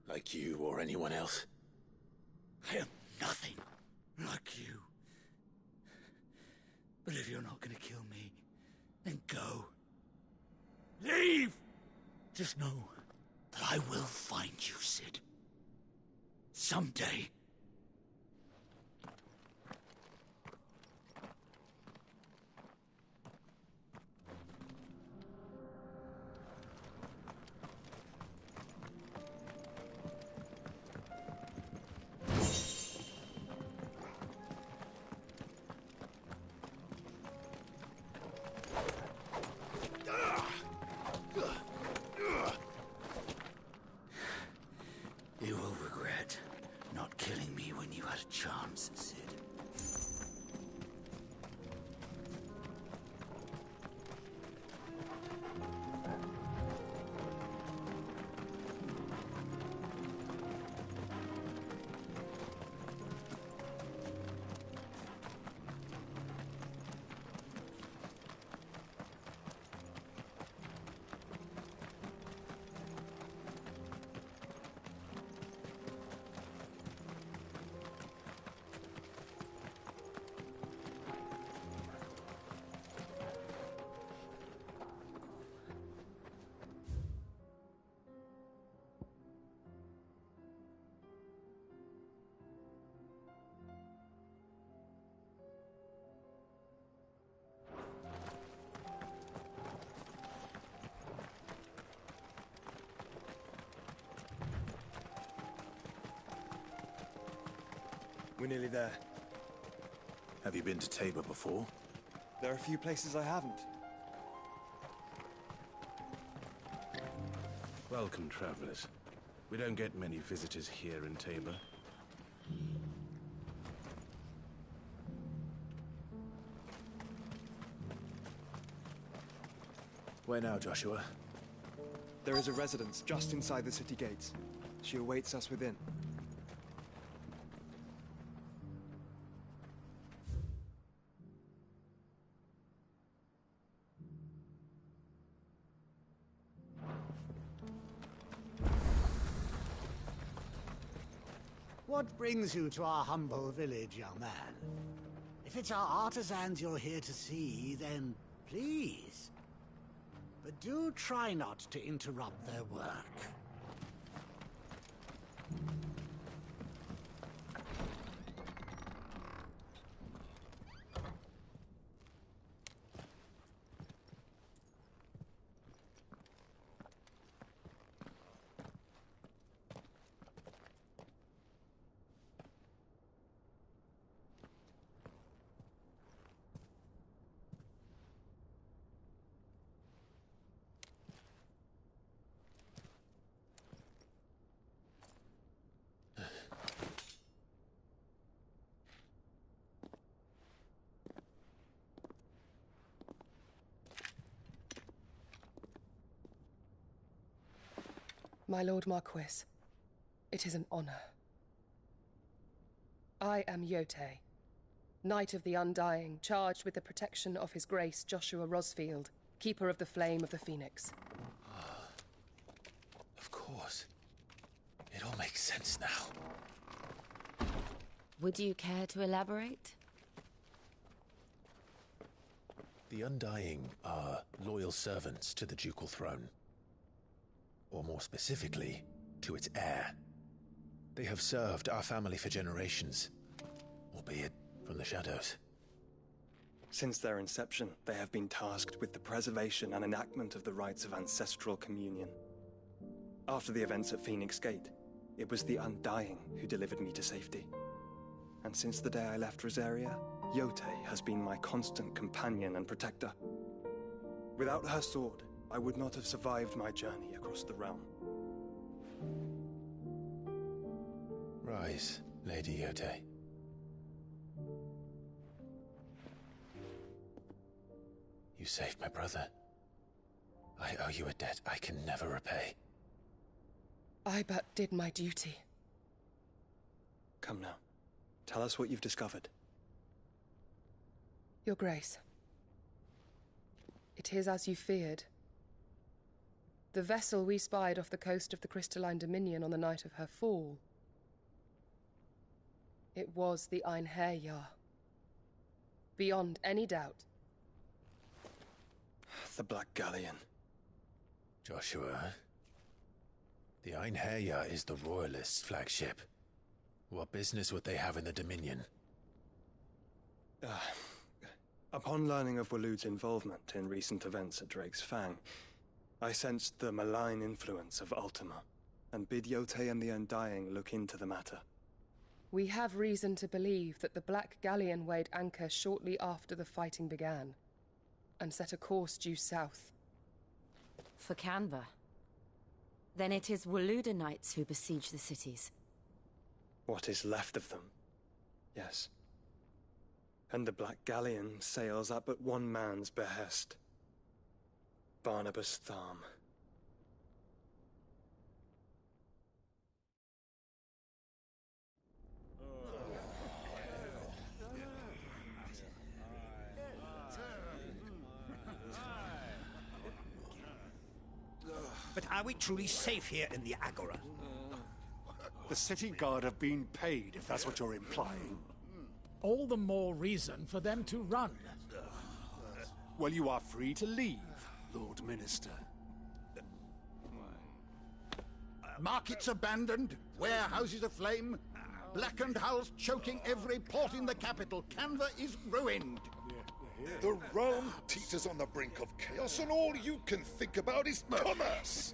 Like you or anyone else. I am nothing like you. But if you're not gonna kill me, then go. Leave! Just know that I will find you, Sid. Someday. You will regret not killing me when you had a chance, Sid. We're nearly there. Have you been to Tabor before? There are a few places I haven't. Welcome, travelers. We don't get many visitors here in Tabor. Where now, Joshua? There is a residence just inside the city gates. She awaits us within. What brings you to our humble village, young man? If it's our artisans you're here to see, then please. But do try not to interrupt their work. My Lord Marquis, it is an honor. I am Yote, Knight of the Undying, charged with the protection of His Grace Joshua Rosfield, Keeper of the Flame of the Phoenix. Of course. It all makes sense now. Would you care to elaborate? The Undying are loyal servants to the ducal throne. Or more specifically, to its heir. They have served our family for generations, albeit from the shadows. Since their inception, they have been tasked with the preservation and enactment of the rites of ancestral communion. After the events at Phoenix Gate, it was the Undying who delivered me to safety. And since the day I left Rosaria, Yote has been my constant companion and protector. Without her sword, I would not have survived my journey across the realm. Rise, Lady Yote. You saved my brother. I owe you a debt I can never repay. I but did my duty. Come now. Tell us what you've discovered. Your Grace. It is as you feared. The vessel we spied off the coast of the Crystalline Dominion on the night of her fall. It was the Einherjar. Beyond any doubt. The Black Galleon. Joshua, the Einherjar is the Royalists' flagship. What business would they have in the Dominion? Upon learning of Waloed's involvement in recent events at Drake's Fang, I sensed the malign influence of Ultima, and bid Yote and the Undying look into the matter. We have reason to believe that the Black Galleon weighed anchor shortly after the fighting began, and set a course due south. For Canva. Then it is Waloed knights who besiege the cities. What is left of them, yes. And the Black Galleon sails at but one man's behest. Barnabas Tharm. But are we truly safe here in the Agora? The city guard have been paid, if that's what you're implying. All the more reason for them to run. Well, you are free to leave, Lord Minister. Markets abandoned, warehouses aflame, blackened hulls choking every port in the capital. Canva is ruined. The realm teeters on the brink of chaos, and all you can think about is commerce!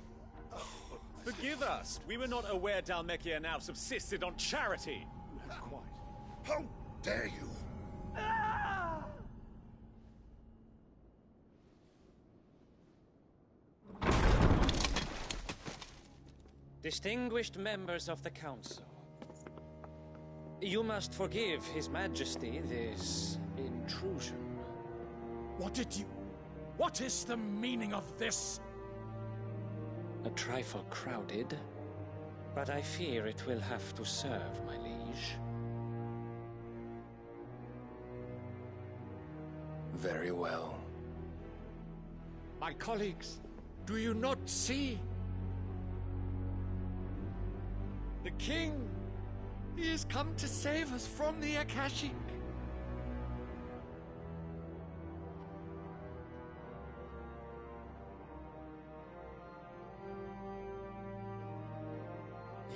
Forgive us. We were not aware Dhalmekia now subsisted on charity. Quite. How dare you? Distinguished members of the Council, you must forgive His Majesty this intrusion. What is the meaning of this? A trifle crowded, but I fear it will have to serve, my liege. Very well. My colleagues, do you not see? The king! He has come to save us from the Akashic!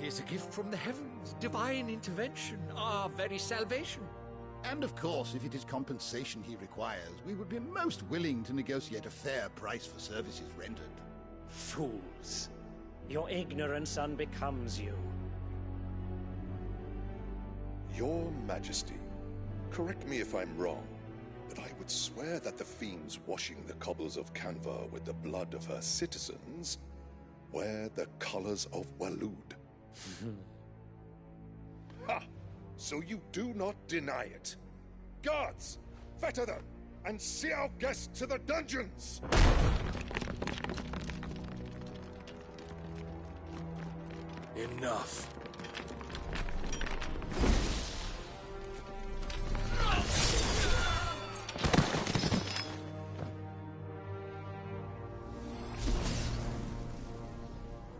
He is a gift from the heavens, divine intervention, our very salvation. And of course, if it is compensation he requires, we would be most willing to negotiate a fair price for services rendered. Fools! Your ignorance unbecomes you. Your Majesty, correct me if I'm wrong, but I would swear that the fiends washing the cobbles of Canva with the blood of her citizens wear the colors of Waloed. Ha! So you do not deny it. Guards, fetter them, and see our guests to the dungeons! Enough.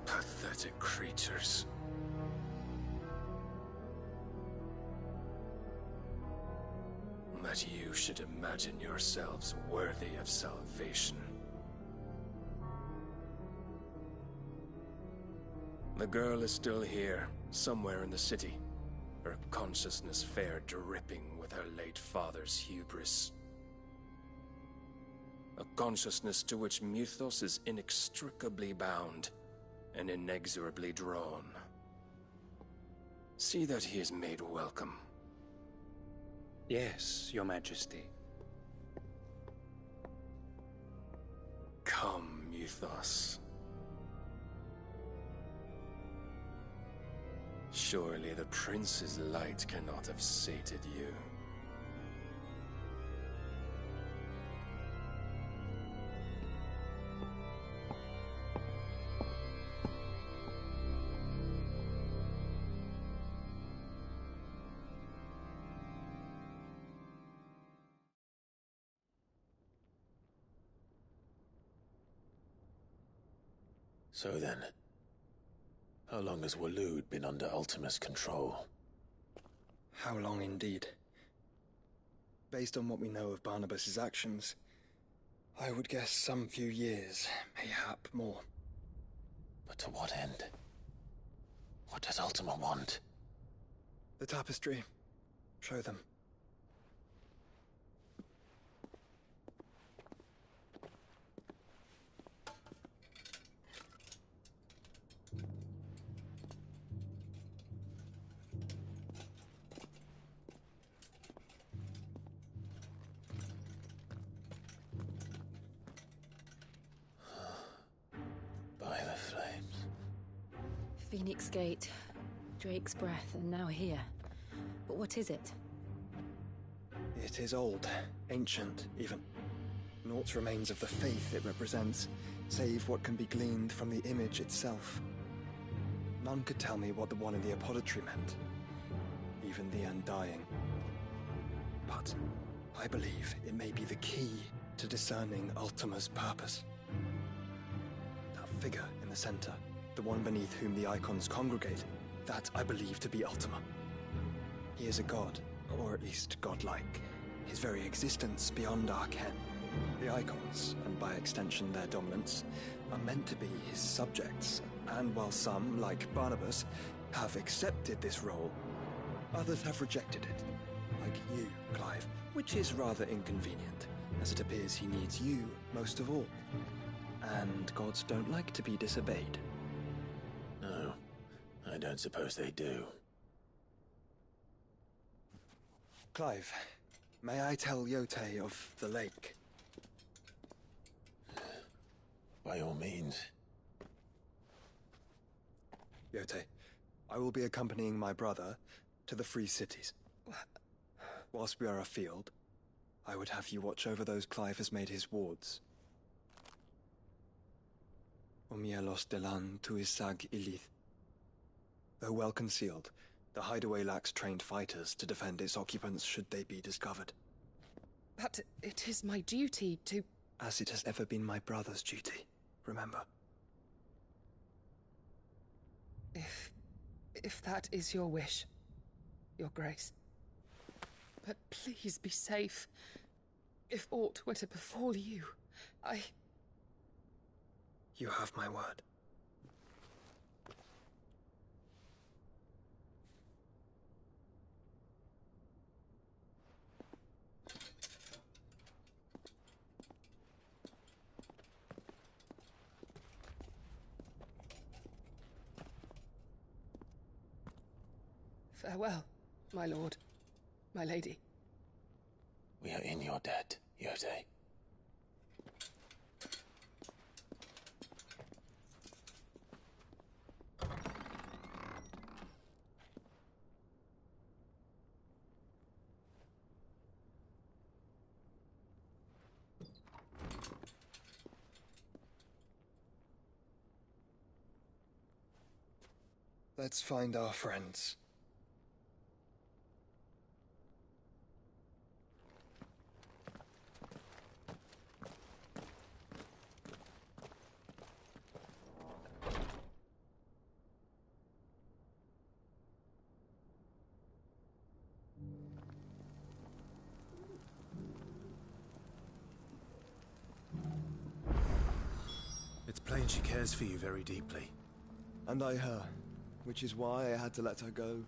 Pathetic creatures. That you should imagine yourselves worthy of salvation. The girl is still here, somewhere in the city, her consciousness fair dripping with her late father's hubris. A consciousness to which Mythos is inextricably bound and inexorably drawn. See that he is made welcome. Yes, Your Majesty. Come, Mythos. Surely the prince's light cannot have sated you. So then, how long has Waloed been under Ultima's control? How long indeed? Based on what we know of Barnabas's actions, I would guess some few years, mayhap more. But to what end? What does Ultima want? The tapestry. Show them. By the flames. Phoenix Gate, Drake's Breath, and now here. But what is it? It is old, ancient, even. Naught remains of the faith it represents, save what can be gleaned from the image itself. None could tell me what the one in the apothecary meant, even the Undying. But I believe it may be the key to discerning Ultima's purpose. That figure in the center, the one beneath whom the icons congregate, that I believe to be Ultima. He is a god, or at least godlike, his very existence beyond our ken. The icons, and by extension their dominance, are meant to be his subjects, and while some, like Barnabas, have accepted this role, others have rejected it, like you, Clive, which is rather inconvenient, as it appears he needs you most of all. And gods don't like to be disobeyed. No, I don't suppose they do. Clive, may I tell Yote of the lake? By all means. Yote, I will be accompanying my brother to the Free Cities. Whilst we are afield, I would have you watch over those Clive has made his wards. Omielos delan tuisag ilith. Though well concealed, the hideaway lacks trained fighters to defend its occupants should they be discovered. But it is my duty to... As it has ever been my brother's duty, remember. If that is your wish, Your Grace. But please be safe. If aught were to befall you, You have my word. Farewell, my lord, my lady. We are in your debt, Yote. Let's find our friends. It's plain she cares for you very deeply. And I her, which is why I had to let her go.